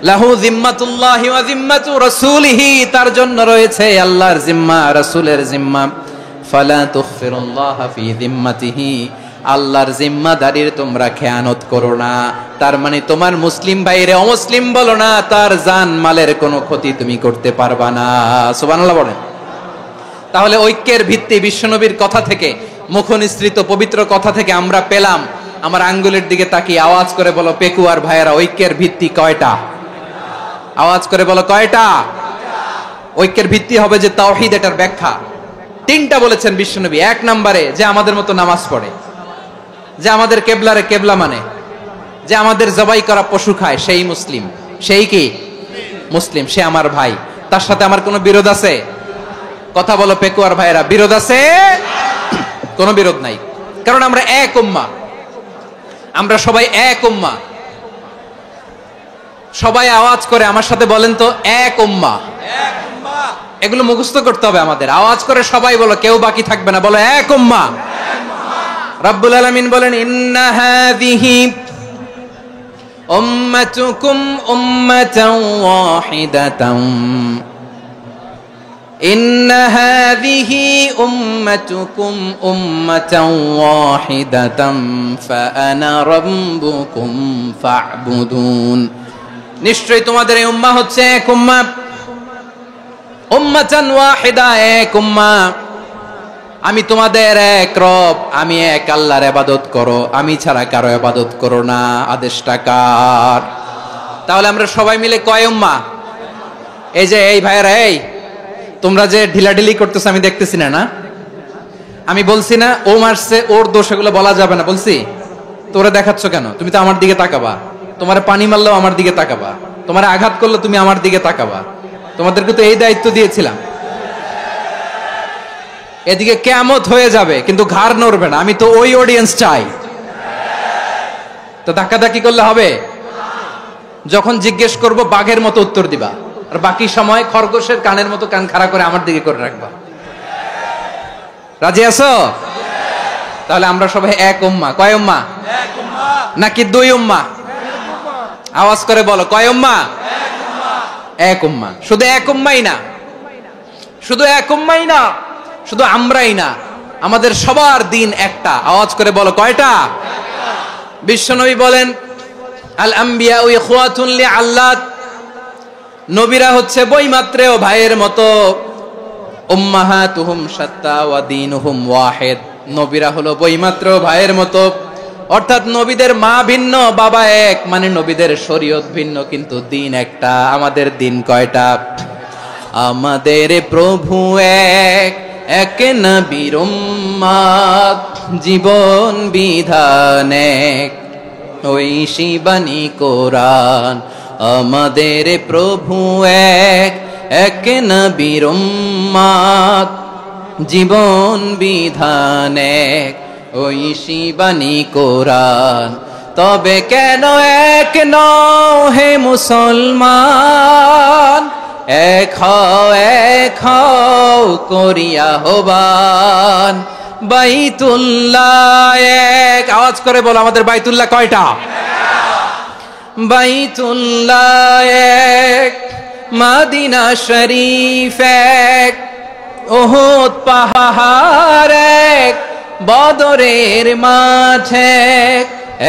লাহু যিম্মাতুল্লাহি ওয়া যিম্মাতু রাসূলিহি, তার জন্য রয়েছে আল্লাহর জিম্মা, রাসূলের জিম্মা। ফালা তুখফিরুল্লাহা ফি যিম্মাতিহি, আল্লাহর জিম্মাদারির তোমরা খেয়ানত করো না। তার মানে তোমার মুসলিম ভাইরে অমুসলিম বলো না, তার জান মালের কোনো ক্ষতি তুমি করতে পারবা না। সুবহানাল্লাহ বলেন। তাহলে ঐক্যের ভিত্তি বিশ্বনবীর কথা থেকে, মুখনিসৃত পবিত্র কথা থেকে আমরা পেলাম। আমার আঙ্গুলের দিকে তাকিয়ে আওয়াজ করে বলো পেকুয়ার ভাইয়েরা, ঐক্যের ভিত্তি কয়টা? আওয়াজ করে বলো কয়টা? ঐক্যের ভিত্তি হবে যে তাওহীদ, এটার ব্যাখ্যা তিনটা বলেছেন বিশ্বনবী। এক নম্বরে যে আমাদের মতো নামাজ পড়ে, যে আমাদের কেবলারে কেবলা মানে, যে আমাদের জবাই করা পশু খায় সেই মুসলিম, সেই কি মুসলিম, সে আমার ভাই, তার সাথে আমার কোনো বিরোধ আছে? কথা বলো পেকুয়ার ভাইরা, বিরোধ আছে? কোনো বিরোধ নাই, কারণ আমরা এক উম্মাহ, আমরা সবাই এক উম্মাহ। সবাই আওয়াজ করে আমার সাথে বলেন তো, এক উম্মাহ। এগুলো মুখস্থ করতে হবে আমাদের। আওয়াজ করে সবাই বলো, কেউ বাকি থাকবে না, বলো এক উম্মাহ। রব্বুল আলামিন বলেন, ইন্না হাযিহি উম্মাতুকুম উম্মাতান ওয়াহিদাতান, ইন্না হাযিহি উম্মাতুকুম উম্মাতান ওয়াহিদাতান ফাআনা রাব্বুকুম ফা'বুদুন। নিশ্চয়ই তোমাদের এই উম্মাহ হচ্ছে এক উম্মাহ, উম্মাতান ওয়াহিদা, এক উম্মাহ। আমি তোমাদের এক রব, আমি এক আল্লাহর ইবাদত করো, আমি ছাড়া কারো ইবাদত করো না। আদেশটা কার? তাহলে আমরা সবাই মিলে কয় উম্মাহ? এই যে এই ভাইয়েরা, এই তোমরা যে ঢিলাঢিলি করতেছো আমি দেখতেছি না, না আমি বলছি না ও মারছে ওর দোষ, এগুলো বলা যাবে না বলছি? তোরা দেখাচ্ছ কেন? তুমি তো আমার দিকে তাকাবা। তোমার পানি মারলেও আমার দিকে তাকাবা, তোমার আঘাত করলে তুমি আমার দিকে তাকাবা। তোমাদেরকে তো এই দায়িত্ব দিয়েছিলাম। এদিকে কিয়ামত হয়ে যাবে কিন্তু ঘাড় নড়বে না, আমি তো ওই অডিয়েন্স চাই। তো ধাক্কাধাক্কি করলে হবে? যখন জিজ্ঞেস করব বাঘের মতো উত্তর দিবা, আর বাকি সময় খরগোশের কানের মতো কান খাড়া করে আমার দিকে করে রাখবা। রাজি আছো? তাহলে আমরা সবাই এক উম্মাহ। কয় উম্মাহ? নাকি দুই উম্মাহ? আওয়াজ করে বলো, কয় উম্মাহ? এক উম্মাহ। শুধু এক উম্মাই না, শুধু এক উম্মাই না, শুধু আমরাই না, আমাদের সবার দিন একটা। আওয়াজ করে বলো, কয়টা? বিশ্বনবী বলেন, আল আম্বিয়া ইখওয়াতুন লিআল্লাত, নবীরা হচ্ছে বৈমাত্রেয় ভাইয়ের মতো। উম্মাহাতুহুম শাত্তা ওয়া দীনুহুম ওয়াহিদ, নবীরা হলো বৈমাত্রেয় ভাইয়ের মতো। অর্থাৎ নবীদের মা ভিন্ন, বাবা এক, মানে নবীদের শরীয়ত ভিন্ন, কিন্তু দিন একটা। আমাদের দিন কয়টা? আমাদের প্রভু এক, এক নবীর উম্মত, জীবন বিধান এক, ঐশী বাণী কোরআন। আমাদের প্রভু এক, এক নবীর উম্মত, জীবন বিধান এক, ঐশী বাণী কোরআন। তবে কেন এক নও হে মুসলমান, এক হও করিয়া হবান। বাইতুল্লাহ এক, আওয়াজ করে বলো আমাদের বাইতুল্লাহ কয়টা? বাইতুল্লাহ এক, মদিনা শরীফ এক, উহুদ পাহাড় এক, বদরের মাঠ এক।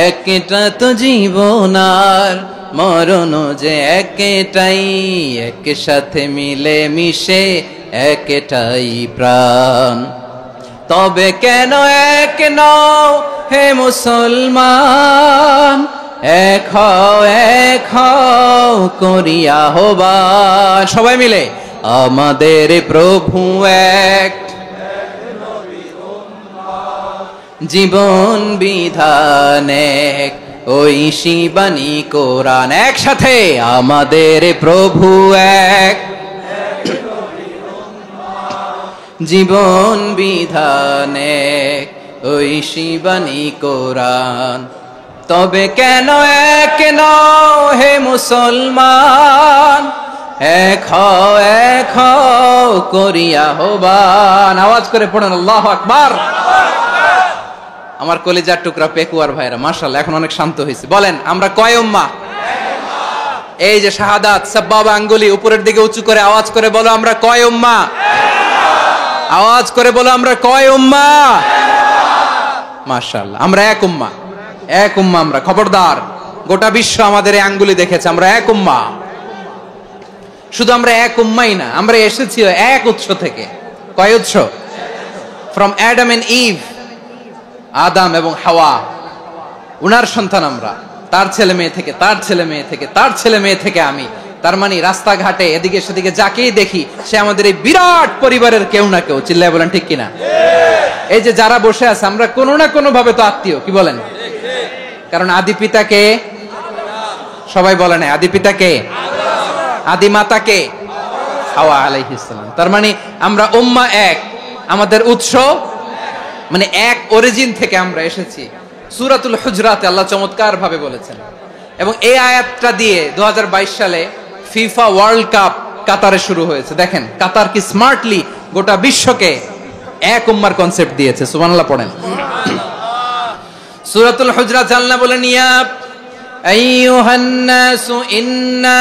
একটা তো জীবন আর মরণ যে একটাই, একসাথে মিলে মিশে একটাই প্রাণ। তবে কেন এক নও হে মুসলমান, এক হও করিয়া হবান। সবাই মিলে, আমাদের প্রভু এক, জীবন বিধান এক, ঐশী বাণী কোরআন। একসাথে, আমাদের প্রভু এক, জীবন বিধান এক, ঐশী বাণী কোরআন। তবে কেন এক নও হে মুসলমান, এক হও করিয়া হবান। আওয়াজ করে পড়েন আল্লাহু আকবার। আমার কলিজার টুকরা পেকুয়ার ভাইরা, মাশাআল্লাহ এখন অনেক শান্ত হয়েছে। বলেন আমরা কয় উম্মাহ? এই যে শাহাদাত, সাব্বাবা আঙ্গুলি উপরের দিকে উঁচু করে আওয়াজ করে বলো, আমরা কয় উম্মাহ? আওয়াজ করে বলো, আমরা কয় উম্মাহ? মাশাআল্লাহ, আমরা এক উম্মাহ, এক উম্মাহ আমরা। খবরদার, গোটা বিশ্ব আমাদের এই আঙ্গুলি দেখেছে, আমরা এক উম্মাহ। শুধু আমরা এক উম্মাই না, আমরা এসেছি এক উৎস থেকে। কয় উৎস? ফ্রম অ্যাডাম এন্ড ইভ, আদম এবং হাওয়া, উনার সন্তান আমরা। তার ছেলে মেয়ে থেকে, তার ছেলে মেয়ে থেকে, তার ছেলে মেয়ে থেকে আমি। তার মানে রাস্তাঘাটে এদিকে সেদিকে যাকেই দেখি সে আমাদের এই বিরাট পরিবারের কেউ না কেউ। চিল্লায় বলেন ঠিক কিনা? এই যে যারা বসে আছে, আমরা কোনো না কোনো ভাবে তো আত্মীয়। কি বলেন? কারণ আদি পিতা কে? সবাই বলে না আদি পিতা কে? আদি মাতা কে? হাওয়া আলাইহিস সালাম। তার মানে আমরা উম্মাহ এক, আমাদের উৎস মানে এক অরিজিন থেকে আমরা এসেছি। সূরাতুল হুজরাতে আল্লাহ চমৎকার ভাবে বলেছেন, এবং এই আয়াতটা দিয়ে 2022 সালে ফিফা ওয়ার্ল্ড কাপ কাতারে শুরু হয়েছে। দেখেন কাতার কি স্মার্টলি গোটা বিশ্বকে এক উম্মার কনসেপ্ট দিয়েছে। সুবহানাল্লাহ পড়েন। সূরাতুল হুজরাত আল্লাহ বলেন, ইয়া আইয়ুহান নাসু ইন্না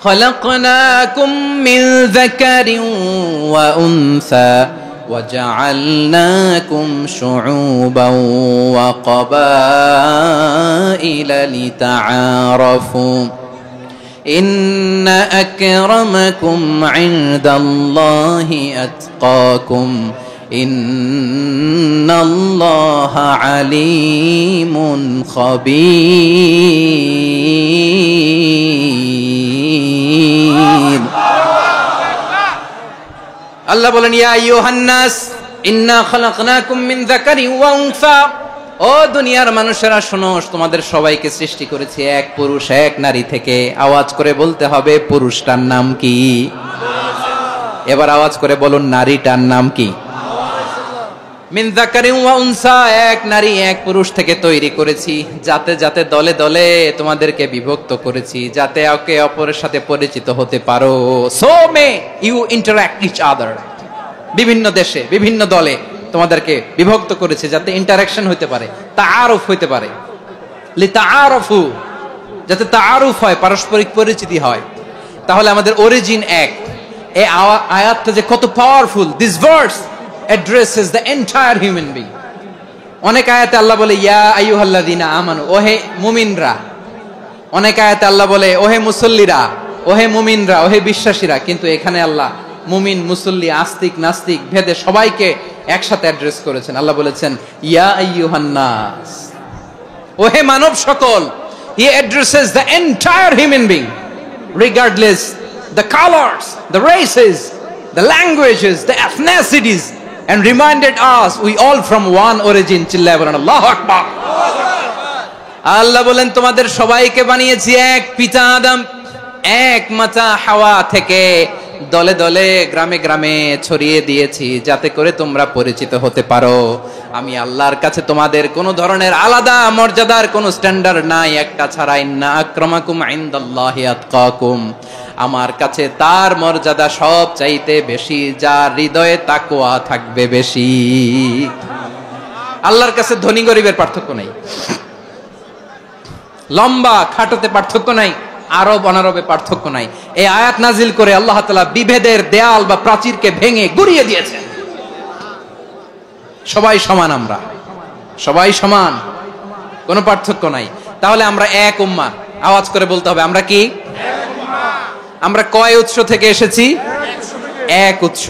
খলাকনাকুম মিন যাকারিন ওয়া উনসা وجعلناكم شعوبا وقبائل لتعارفوا إن أكرمكم عند الله أتقاكم إن الله عليم خبير আল্লাহ বলেন, ইয়া আইয়ুহান নাস ইন্না খালাকনাকুম মিন যাকারিন ওয়া উনসা, ও দুনিয়ার মানুষেরা শোনো, তোমাদের সবাইকে সৃষ্টি করেছি এক পুরুষ এক নারী থেকে। আওয়াজ করে বলতে হবে পুরুষটার নাম কি? এবার আওয়াজ করে বলুন নারীটার নাম কি? মিন যাকারিন ওয়া উনসা, এক নারী এক পুরুষ থেকে তৈরি করেছি। যাতে যাতে দলে দলে তোমাদেরকে বিভক্ত করেছি, যাতে একে অপরের সাথে পরিচিত হতে পারো। So may you interact each other. বিভিন্ন দেশে বিভিন্ন দলে তোমাদেরকে বিভক্ত করেছে যাতে ইন্টারঅ্যাকশন হতে পারে, তাআরুফ হতে পারে। লিতাআরফু, যাতে তাআরুফ হয়, পারস্পরিক পরিচিতি হয়। তাহলে আমাদের অরিজিন এক। এই আয়াতটা যে কত powerful! This verse addresses the entire human being. অনেক আয়াতে আল্লাহ বলে ইয়া আইয়ুহাল্লাযীনা আমানু, ওহে মুমিনরা। অনেক আয়াতে আল্লাহ বলে ওহে মুসল্লিরা, ওহে মুমিনরা, ওহে বিশ্বাসীরা। কিন্তু এখানে আল্লাহ মুমিন মুসল্লি আস্তিক নাস্তিক ভেদে সবাইকে একসাথে অ্যাড্রেস করেছেন। আল্লাহ বলেছেন ইয়া আইয়ুহান নাস, ওহে মানব সকল। He addresses the entire human being regardless the colors, the races, the languages, the ethnicities, and reminded us we all from one origin. চিল্লায় বলেন আল্লাহু আকবার। আল্লাহ বলেন তোমাদের সবাইকে বানিয়েছি এক পিতা আদম, এক মাতা হাওয়া থেকে। দলে দলে গ্রামে গ্রামে ছড়িয়ে দিয়েছি যাতে করে তোমরা পরিচিত হতে পারো। আমি আল্লাহর কাছে তোমাদের কোনো ধরনের আলাদা মর্যাদার কোনো স্ট্যান্ডার্ড নাই, একটা ছাড়া। ইন্না আক্রামাকুম ইনদাল্লাহি আতকাকুম, আমার কাছে তার মর্যাদা সব চাইতে বেশি যার হৃদয়ে তাকওয়া থাকবে বেশি। আল্লাহর কাছে ধনী গরিবের পার্থক্য নাই, লম্বা খাটোতে পার্থক্য নাই, আরব অনারবে পার্থক্য নাই। এই আয়াত নাজিল করে আল্লাহ তাআলা বিভেদের দেয়াল বা প্রাচীরকে ভেঙে গুড়িয়ে দিয়েছেন। সবাই সমান, আমরা সবাই সমান, কোনো পার্থক্য নাই। তাহলে আমরা এক উম্মাহ। আওয়াজ করে বলতে হবে আমরা কি? আমরা কয় উৎস থেকে এসেছি? এক উৎস।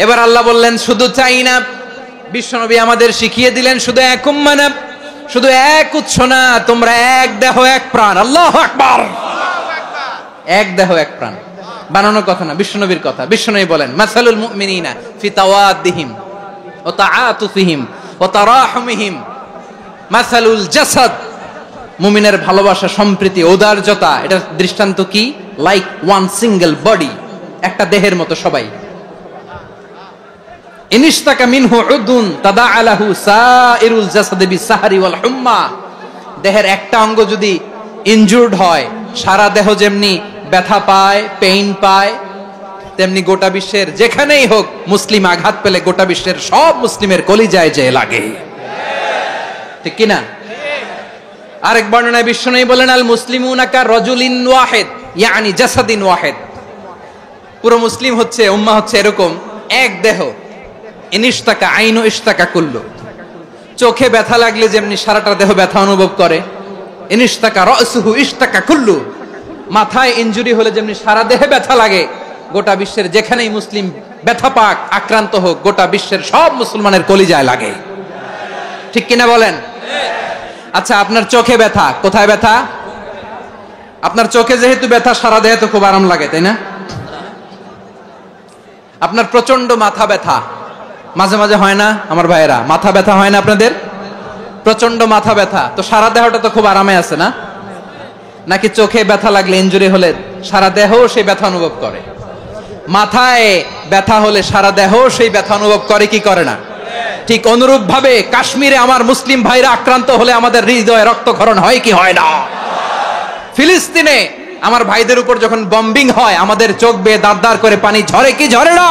এবার আল্লাহ বললেন শুধু চাই না, বিশ্বনবী আমাদের শিখিয়ে দিলেন শুধু এক উম্মাহ না, শুধু এক উৎস না, তোমরা এক দেহ এক প্রাণ। আল্লাহু আকবার। এক দেহ এক প্রাণ বানানোর কথা না, বিশ্বনবীর কথা। বিশ্বনবী বলেন মাসালুল মুমিনিনা ফি তাওয়াদ্দিহিম ওয়া তাআতুফিহিম ওয়া তারাহুমিহিম মাসালুল জাসাদ, মুমিনের ভালোবাসা, সম্প্রীতি, ঔদার্যতা, এটা দৃষ্টান্ত কি? লাইক ওয়ান সিঙ্গেল বডি, একটা দেহের মতো সবাই। ইনিশতাকা মিনহু উদুন তাদাআলাহু সাইরুল জাসাদি বিসাহরি ওয়াল হুম্মা, দেহের একটা অঙ্গ যদি ইনজুরড হয় সারা দেহ যেমনি ব্যথা পায়, পেইন পায়, তেমনি গোটা বিশ্বের যেখানেই হোক মুসলিম আঘাত পেলে গোটা বিশ্বের সব মুসলিমের কলিজায় যে লাগে, ঠিক কিনা? আরেক বর্ণনায় বিশ্বনবী বলেন আল মুসলিমুনা কা রাজুলিন ওয়াহিদ ইয়ানি জাসাদিন ওয়াহিদ, পুরো মুসলিম হচ্ছে, উম্মাহ হচ্ছে এরকম এক দেহ। ইনিশতাকা আইনু ইশতাকা কুল্লু, চোখে ব্যথা লাগলে যেমনি সারাটা দেহ ব্যথা অনুভব করে, ইনিশতাকা রাসুহু ইশতাকা কুল্লু, মাথায় ইনজুরি হলে যেমনি সারা দেহে ব্যথা লাগে, গোটা বিশ্বের যেখানেই মুসলিম ব্যথা পাক, আক্রান্ত হোক, গোটা বিশ্বের সব মুসলমানের কলিজায় লাগে, ঠিক কিনা বলেন? আচ্ছা, আপনার চোখে ব্যথা, কোথায় ব্যথা? আপনার চোখে যেহেতু ব্যথা, সারা দেহে তো খুব আরাম লাগে, তাই না? আপনার প্রচন্ড মাথা ব্যথা মাঝে মাঝে হয় না আমার ভাইয়েরা? মাথা ব্যথা হয় না আপনাদের? প্রচন্ড মাথা ব্যথা, তো সারা দেহটা তো খুব আরামে আছে না? নাকি চোখে ব্যথা লাগলে, ইনজুরি হলে সারা দেহ সেই ব্যথা অনুভব করে? মাথায় ব্যথা হলে সারা দেহ সেই ব্যথা অনুভব করে কি করে না? ঠিক অনুরূপ ভাবে কাশ্মীরে আমার মুসলিম ভাইরা আক্রান্ত হলে আমাদের হৃদয়ে রক্তক্ষরণ হয় কি হয় না? ফিলিস্তিনে আমার ভাইদের উপর যখন বম্বিং হয় আমাদের চোখ বেয়ে দাঁত দাঁড় করে পানি ঝরে কি ঝরে না?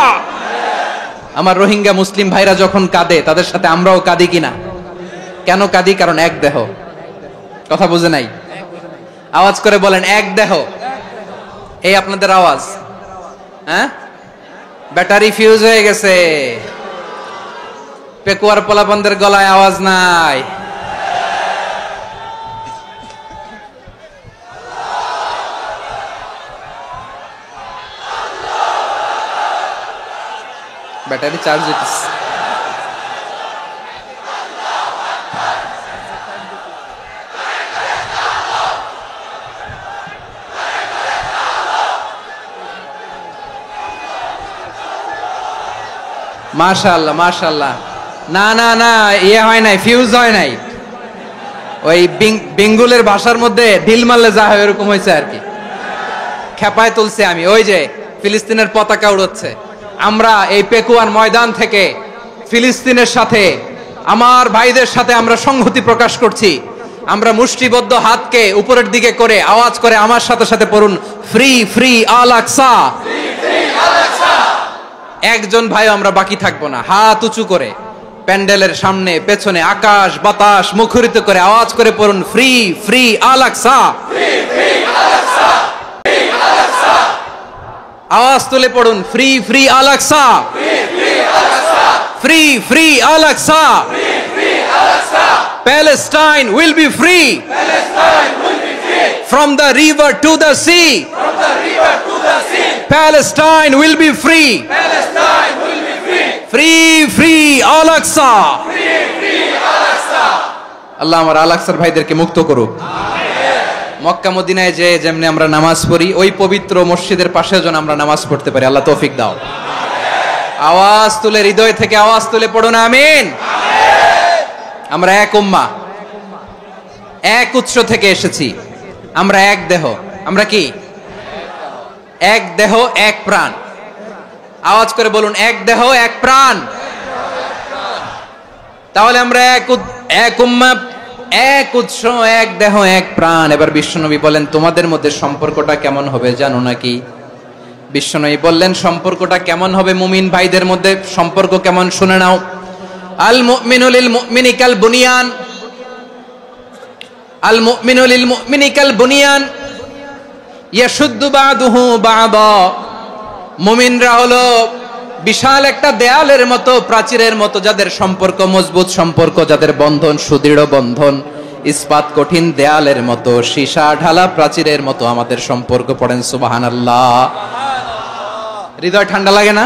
আমার রোহিঙ্গা মুসলিম ভাইরা যখন কাঁদে তাদের সাথে আমরাও কাঁদি কিনা? কেন কাঁদি? কারণ এক দেহ। কথা বুঝে নাই? আওয়াজ করে বলেন এক দেহ। এই আপনাদের আওয়াজ, হ্যাঁ? ব্যাটারি ফিউজ হয়ে গেছে, পেকুয়ার পোলাপানদের গলায় আওয়াজ নাই। ব্যাটারি চার্জ হইতেছে। মাশাআল্লাহ মাশাআল্লাহ। না না না, ইয়ে হয় নাই, ফিউজ হয় নাই। ওই বেঙ্গুলের ভাষার মধ্যে ঢিল মারলে যা হয় এরকম হয়েছে আর কি। খেপায় তুলছে আমি। ওই যে ফিলিস্তিনের পতাকা উড়ছে। আমরা এই পেকুয়ার ময়দান থেকে ফিলিস্তিনের সাথে, আমার ভাইদের সাথে আমরা সংহতি প্রকাশ করছি। আমরা মুষ্টিবদ্ধ হাতকে উপরের দিকে করে আওয়াজ করে আমার সাথে সাথে পড়ুন, ফ্রি ফ্রি আল আকসা। একজন ভাই আমরা বাকি থাকবো না। হাত উঁচু করে প্যান্ডেলের সামনে পেছনে আকাশ বাতাস মুখরিত করে আওয়াজ করে পড়ুন, ফ্রি ফ্রি আল আকসা। আওয়াজ তুলে পড়ুন, free free Al Aqsa, free free Al Aqsa. Palestine will be free from the river to the sea. Palestine will be free. Free free Al Aqsa. আল্লাহ আমার আল আকসার ভাইদেরকে মুক্ত করুক। মক্কা মদিনায় যে যেমনি আমরা নামাজ পড়ি, ওই পবিত্র মসজিদের পাশে যেন আমরা নামাজ পড়তে পারি। আল্লাহ তৌফিক দাও। আওয়াজ তুলে, হৃদয় থেকে আওয়াজ তুলে পড়ুন আমিন। আমরা এক উম্মাহ, এক উৎস থেকে এসেছি। আমরা এক দেহ। আমরা কি? এক দেহ এক প্রাণ। আওয়াজ করে বলুন, এক দেহ এক প্রাণ। তাহলে আমরা এক উম্মাহ, এক উৎস, এক দেহ এক প্রাণ। এবার বিশ্বনবী বলেন, তোমাদের মধ্যে সম্পর্কটা কেমন হবে জানো নাকি? বিশ্বনবী বললেন, সম্পর্কটা কেমন হবে মুমিন ভাইদের মধ্যে? সম্পর্ক কেমন শুনে নাও। আল মুমিনু লিল মুমিনি কাল বুনিয়ান, আল মুমিনু লিল মুমিনি কাল বুনিয়ান ইয়াশুদ্দু বাদুহু বাদা। মুমিনরা হলো বিশাল একটা দেয়ালের মতো, প্রাচীরের মতো, যাদের সম্পর্ক মজবুত সম্পর্ক, যাদের বন্ধন সুদৃঢ় বন্ধন, ইস্পাত কঠিন দেয়ালের মতো, সীসা ঢালা প্রাচীরের মতো আমাদের সম্পর্ক। পড়েন সুবহানাল্লাহ। হৃদয় ঠান্ডা লাগে না?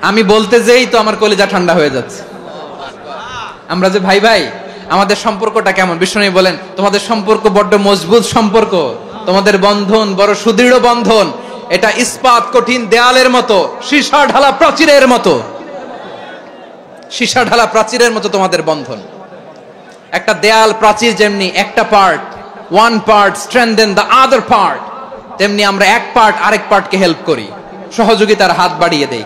আমি বলতে যেই তো আমার কলিজা ঠান্ডা হয়ে যাচ্ছে। আমরা যে ভাই ভাই, আমাদের সম্পর্কটা কেমন? বিষ্ণু বলেন, তোমাদের সম্পর্ক বড্ড মজবুত সম্পর্ক, তোমাদের বন্ধন বড় সুদৃঢ় বন্ধন। এটা ইস্পাত কঠিন দেয়ালের মতো, সীসা ঢালা প্রাচীরের মতো, সীসা ঢালা প্রাচীরের মতো তোমাদের বন্ধন। একটা দেয়াল প্রাচীর যেমনি একটা part, one part strengthen the other part, তেমনি আমরা এক পার্ট আরেক পার্টকে হেল্প করি, সহযোগিতার হাত বাড়িয়ে দেই।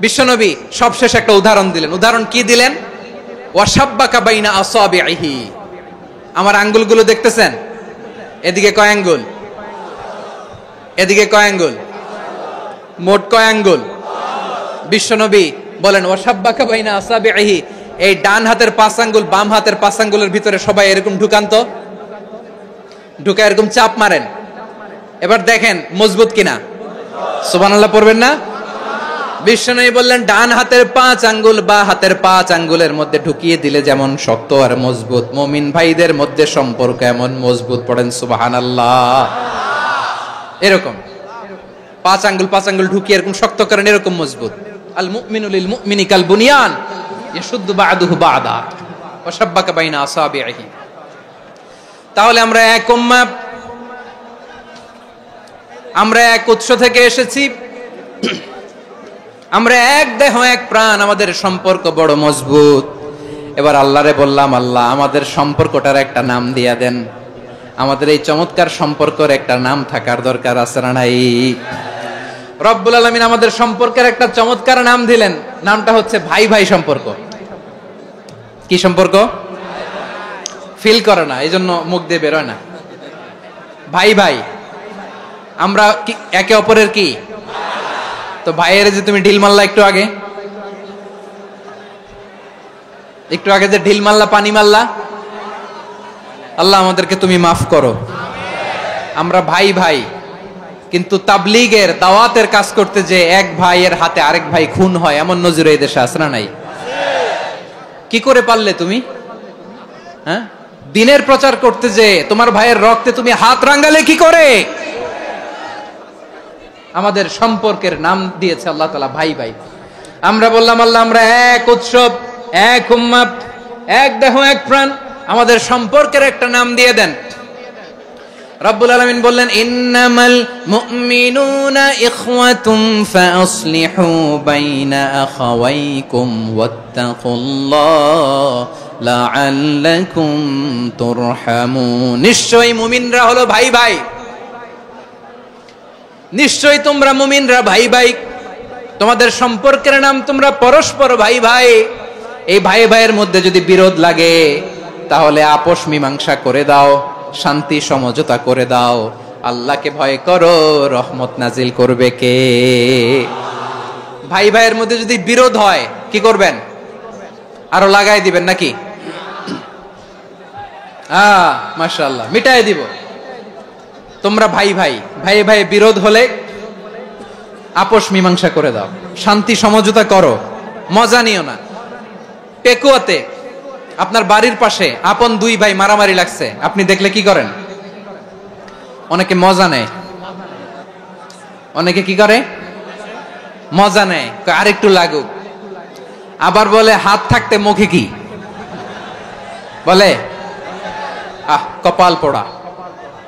বিশ্বনবী সবশেষ একটা উদাহরণ দিলেন। উদাহরণ কি দিলেন? ওয়াশাব্বাকা বাইনা আসাবিহি। আমার আঙ্গুলগুলো দেখতেছেন? এদিকে কয় আঙ্গুল? এদিকে কয় আঙ্গুল? মোট কয় আঙ্গুল? বিশ্বনবী বলেন, ওয়াশাব্বাকা বাইনা আসাবিহি। এই ডান হাতের 5 আঙ্গুল বাম হাতের 5 আঙ্গুলের ভিতরে সবাই এরকম ঢুকান তো, ঢুকা এরকম চাপ মারেন। এবার দেখেন মজবুত কিনা। সুবহানাল্লাহ পড়বেন না? বিশ্বনবী বললেন, ডান হাতের 5 আঙ্গুল বা হাতের 5 আঙ্গুলের মধ্যে ঢুকিয়ে দিলে যেমন শক্ত আর মজবুত, মুমিন ভাইদের মধ্যে সম্পর্ক এমন মজবুত। পড়েন সুবহানাল্লাহ। এরকম 5 আঙ্গুল ঢুকিয়ে এরকম শক্ত করেন, এরকম মজবুত। আল মুমিনু লিল মুমিনি কাল বুনিয়ান ইয়াশুদ্দু বাদুহু বাদা ওয়া শাব্বাকা বাইনা আসাবিহি। তাহলে আমরা এক উম্মাহ, আমরা এক উৎস থেকে এসেছি, আমরা এক দেহ এক প্রাণ, আমাদের সম্পর্ক বড় মজবুত। এবার আল্লাহরে বললাম, আল্লাহ আমাদের সম্পর্কটার একটা নাম দিয়া দেন, আমাদের এই চমৎকার সম্পর্কের একটা নাম থাকার দরকার আছে না নাই? রব্বুল আলামিন আমাদের সম্পর্কের একটা চমৎকার নাম দিলেন, নামটা হচ্ছে ভাই ভাই সম্পর্ক। কি সম্পর্ক? ফিল করে না, এই জন্য মুখ দিয়ে বেরোয় না। ভাই ভাই, আমরা একে অপরের কি? তো ভাইয়ের যে তুমি ঢিল মারলা একটু আগে যে ঢিল মারলা, পানি মারলা, আল্লাহ আমাদেরকে তুমি মাফ করো। আমরা ভাই ভাই, কিন্তু তাবলীগের দাওয়াতের কাজ করতে যে এক ভাইয়ের হাতে আরেক ভাই খুন হয়, এমন নজির এই দেশে আছে না নাই? কি করে পারলে তুমি? হ্যাঁ, দিনের প্রচার করতে যে তোমার ভাইয়ের রক্তে তুমি হাত রাঙ্গালে কি করে? আমাদের সম্পর্কের নাম দিয়েছে আল্লাহ তাআলা ভাই ভাই। আমরা বললাম, আল্লাহ আমরা এক উৎসব, এক উম্মত, এক দেহ, এক প্রাণ, আমাদের সম্পর্কের একটা নাম দিয়ে দেন। রব্বুল আলামিন বললেন, ইন্নামাল মুমিনুনা ইখওয়াতুম ফাসলিহু বাইনা আখাওয়াইকুম ওয়াত্তাকুল্লাহ লাআল্লাকুম তুরহামুন। নিশ্চয়ই মুমিনরা হলো ভাই ভাই, নিশ্চয়ই তোমরা মুমিনরা ভাই ভাই, তোমাদের সম্পর্কের নাম তোমরা পরস্পর ভাই ভাই। এই ভাই ভাইয়ের মধ্যে যদি বিরোধ লাগে তাহলে আপোষ মীমাংসা করে দাও, শান্তি সমঝোতা করে দাও। আল্লাহকে ভয় করো, রহমত নাজিল করবে কে? ভাই ভাইয়ের মধ্যে যদি বিরোধ হয় কি করবেন? আরো লাগাই দিবেন নাকি? মাশাআল্লাহ, মিটাই দিব। তোমরা ভাই ভাই, ভাই ভাই বিরোধ হলে আপোষ মীমাংসা করে দাও, শান্তি সমঝোতা করো, মজা নিও না। পেকুয়াতে আপনার বাড়ির পাশে আপন দুই ভাই মারামারি লাগছে, আপনি দেখলে কি করেন? অনেকে মজা নেয়, অনেকে কি করে? মজা নেয়, আরেকটু লাগুক। আবার বলে হাত থাকতে মুখে কি বলে? কপাল পোড়া,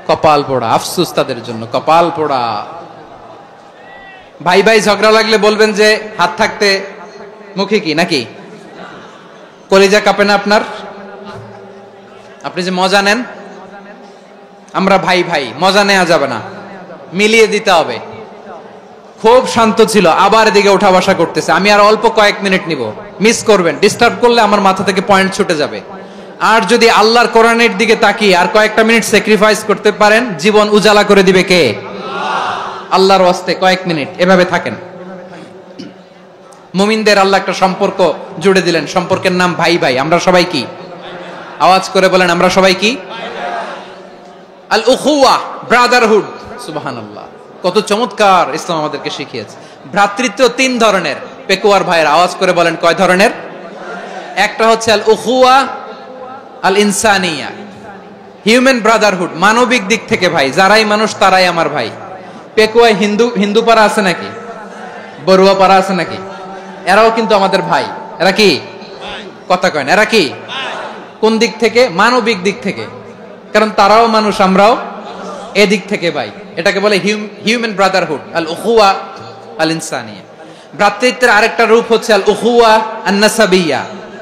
কপাল পোড়া। আফসোস তাদের জন্য, কপাল পোড়া। ভাই ভাই ঝগড়া লাগলে বলবেন যে হাত থাকতে মুখে কি, নাকি? কলিজা কাঁপে না আপনার? আপনি যে মজা নেন। আমরা ভাই ভাই, মজা নেওয়া যাবে না, মিলিয়ে দিতে হবে। খুব শান্ত ছিল, আবার এদিকে ওঠা বসা করতেছে। আমি আর অল্প কয়েক মিনিট নিব, মিস করবেন। ডিস্টার্ব করলে আমার মাথা থেকে পয়েন্ট ছুটে যাবে। আর যদি আল্লাহর কোরআনের দিকে তাকিয়ে আর কয়েকটা মিনিট স্যাক্রিফাইস করতে পারেন, জীবন উজালা করে দিবে কে? আল্লাহর ওয়াস্তে কয়েক মিনিট এভাবে থাকেন। মুমিনদের আল্লাহ একটা সম্পর্ক জুড়ে দিলেন, সম্পর্কের নাম ভাই ভাই। আমরা সবাই কি? আওয়াজ করে বলেন, আমরা সবাই কি? আল উখুয়া, ব্রাদারহুড। সুবহানাল্লাহ, কত চমৎকার ইসলাম আমাদেরকে শিখিয়েছে। ভ্রাতৃত্ব তিন ধরনের। পেকুয়ার ভাইয়ের আওয়াজ করে বলেন, কয় ধরনের? একটা হচ্ছে আল উখুয়া আল ইনসানিয়া, হিউম্যান ব্রাদারহুড, মানবিক দিক থেকে ভাই, যারাই মানুষ তারাই আমার ভাই। পেকুয়ায় হিন্দু পাড়া আছে নাকি? বড়ুয়া পাড়া আছে নাকি? এরাও কিন্তু আমাদের ভাই। এরা কি? কথা কয় না, এরা কি? কোন দিক থেকে? মানবিক দিক থেকে, কারণ তারাও মানুষ, আমরাও এদিক থেকে ভাই। এটাকে বলে হিউম্যান ব্রাদারহুড, আল উখুয়া আল ইনসানিয়া। ভ্রাতৃত্বের আরেকটা রূপ হচ্ছে আল উখুয়া আন নাসাবিয়া,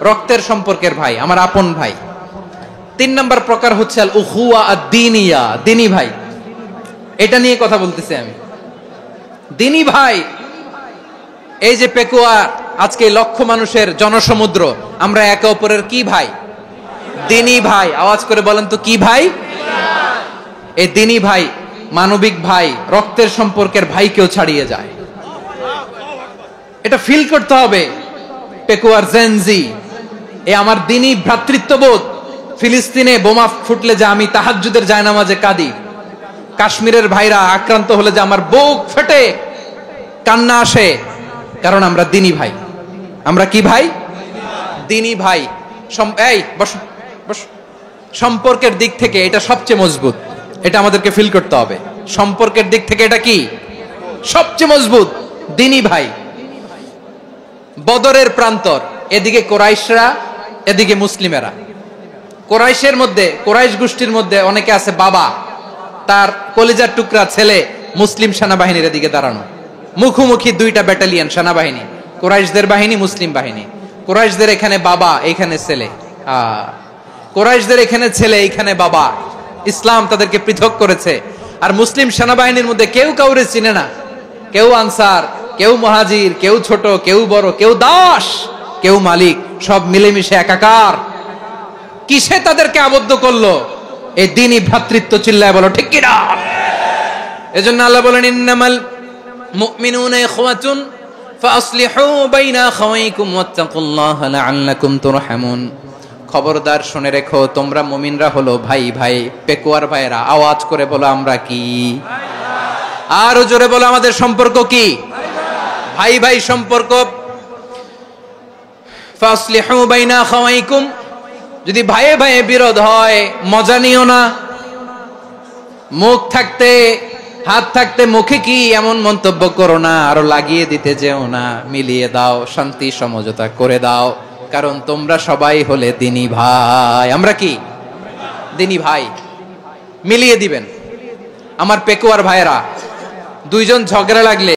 রক্তের সম্পর্কের ভাই, আমার আপন ভাই। তিন নম্বর প্রকার হচ্ছে আল উখুয়া আদ দীনিয়া, দিনী ভাই। এটা নিয়ে কথা বলতেছি আমি, দিনী ভাই। এই যে পেকুয়া, আজকে লক্ষ মানুষের জনসমুদ্র, আমরা একে অপরের কি ভাই? দিনী ভাই। আওয়াজ করে বলেন তো, কি ভাই? এই দিনী ভাই, মানবিক ভাই, রক্তের সম্পর্কের ভাইকেও ছাড়িয়ে যায়। এটা ফিল করতে হবে। পেকুয়ার জেনজি, এ আমার দিনী ভ্রাতৃত্ববোধ। ফিলিস্তিনে বোমা ফুটলে যে আমি তাহাজ্জুদের জায়নামাজে কাঁদি, কাশ্মীরের ভাইরা আক্রান্ত হলে যে আমার বুক ফেটে কান্না আসে, কারণ আমরা দিনী ভাই। আমরা কি ভাই? দিনী ভাই। এই বস বস। সম্পর্কের দিক থেকে এটা সবচেয়ে মজবুত, এটা আমাদেরকে ফিল করতে হবে। সম্পর্কের দিক থেকে এটা কি? সবচেয়ে মজবুত, দিনী ভাই। বদরের প্রান্তর, এদিকে কোরাইশরা, এদিকে মুসলিমেরা। কোরাইশের মধ্যে, কোরাইশ গোষ্ঠীর মধ্যে অনেকে আছে বাবা, তার কলিজার টুকরা ছেলে মুসলিম সেনাবাহিনীর এদিকে দাঁড়ানো, মুখোমুখি দুইটা ব্যাটালিয়ন সেনাবাহিনী, কোরাইশদের বাহিনী, মুসলিম বাহিনী। কুরাইশদের এখানে বাবা, এখানে ছেলে। কুরাইশদের এখানে ছেলে, এখানে বাবা। ইসলাম তাদেরকে পৃথক করেছে। আর মুসলিম সেনাবাহিনীর মধ্যে কেউ কাউরে চিনে না। কেউ আনসার, কেউ মুহাজির, কেউ ছোট, কেউ বড়, কেউ দাস, কেউ মালিক, সব মিলেমিশে একাকার। কিসে তাদেরকে আবদ্ধ করলো? এই দ্বীনি ভ্রাতৃত্ব। চিল্লায় বলো ঠিক কিনা? এজন্য আল্লাহ বলেন, ইন্নামাল মুমিনুনা ইখওয়াতুন ফাসলিহু বাইনা আখাওয়াইকুম ওয়াত্তাকুল্লাহা লাআল্লাকুম তুরহামুন। খবরদার শুনে রেখো, তোমরা মুমিনরা হলো ভাই ভাই, পেকুয়ার ভাইরা। আওয়াজ করে বলো আমরা কি? আরো জোরে বলো আমাদের সম্পর্ক কি? ভাই ভাই সম্পর্ক। ফাসলিহু বাইনা আখাওয়াইকুম। যদি ভাইয়ে ভাইয়ে বিরোধ হয়, মজা নিও না। মুখ থাকতে, হাত থাকতে মুখে কি এমন মন্তব্য করো না, আরো লাগিয়ে দিতে যেও না। মিলিয়ে দাও, শান্তি সমঝোতা করে দাও, কারণ তোমরা সবাই হলে দ্বীনি ভাই। আমরা কি? দ্বীনি ভাই। মিলিয়ে দিবেন। আমার পেকুয়ার ভাইয়েরা, দুইজন ঝগড়া লাগলে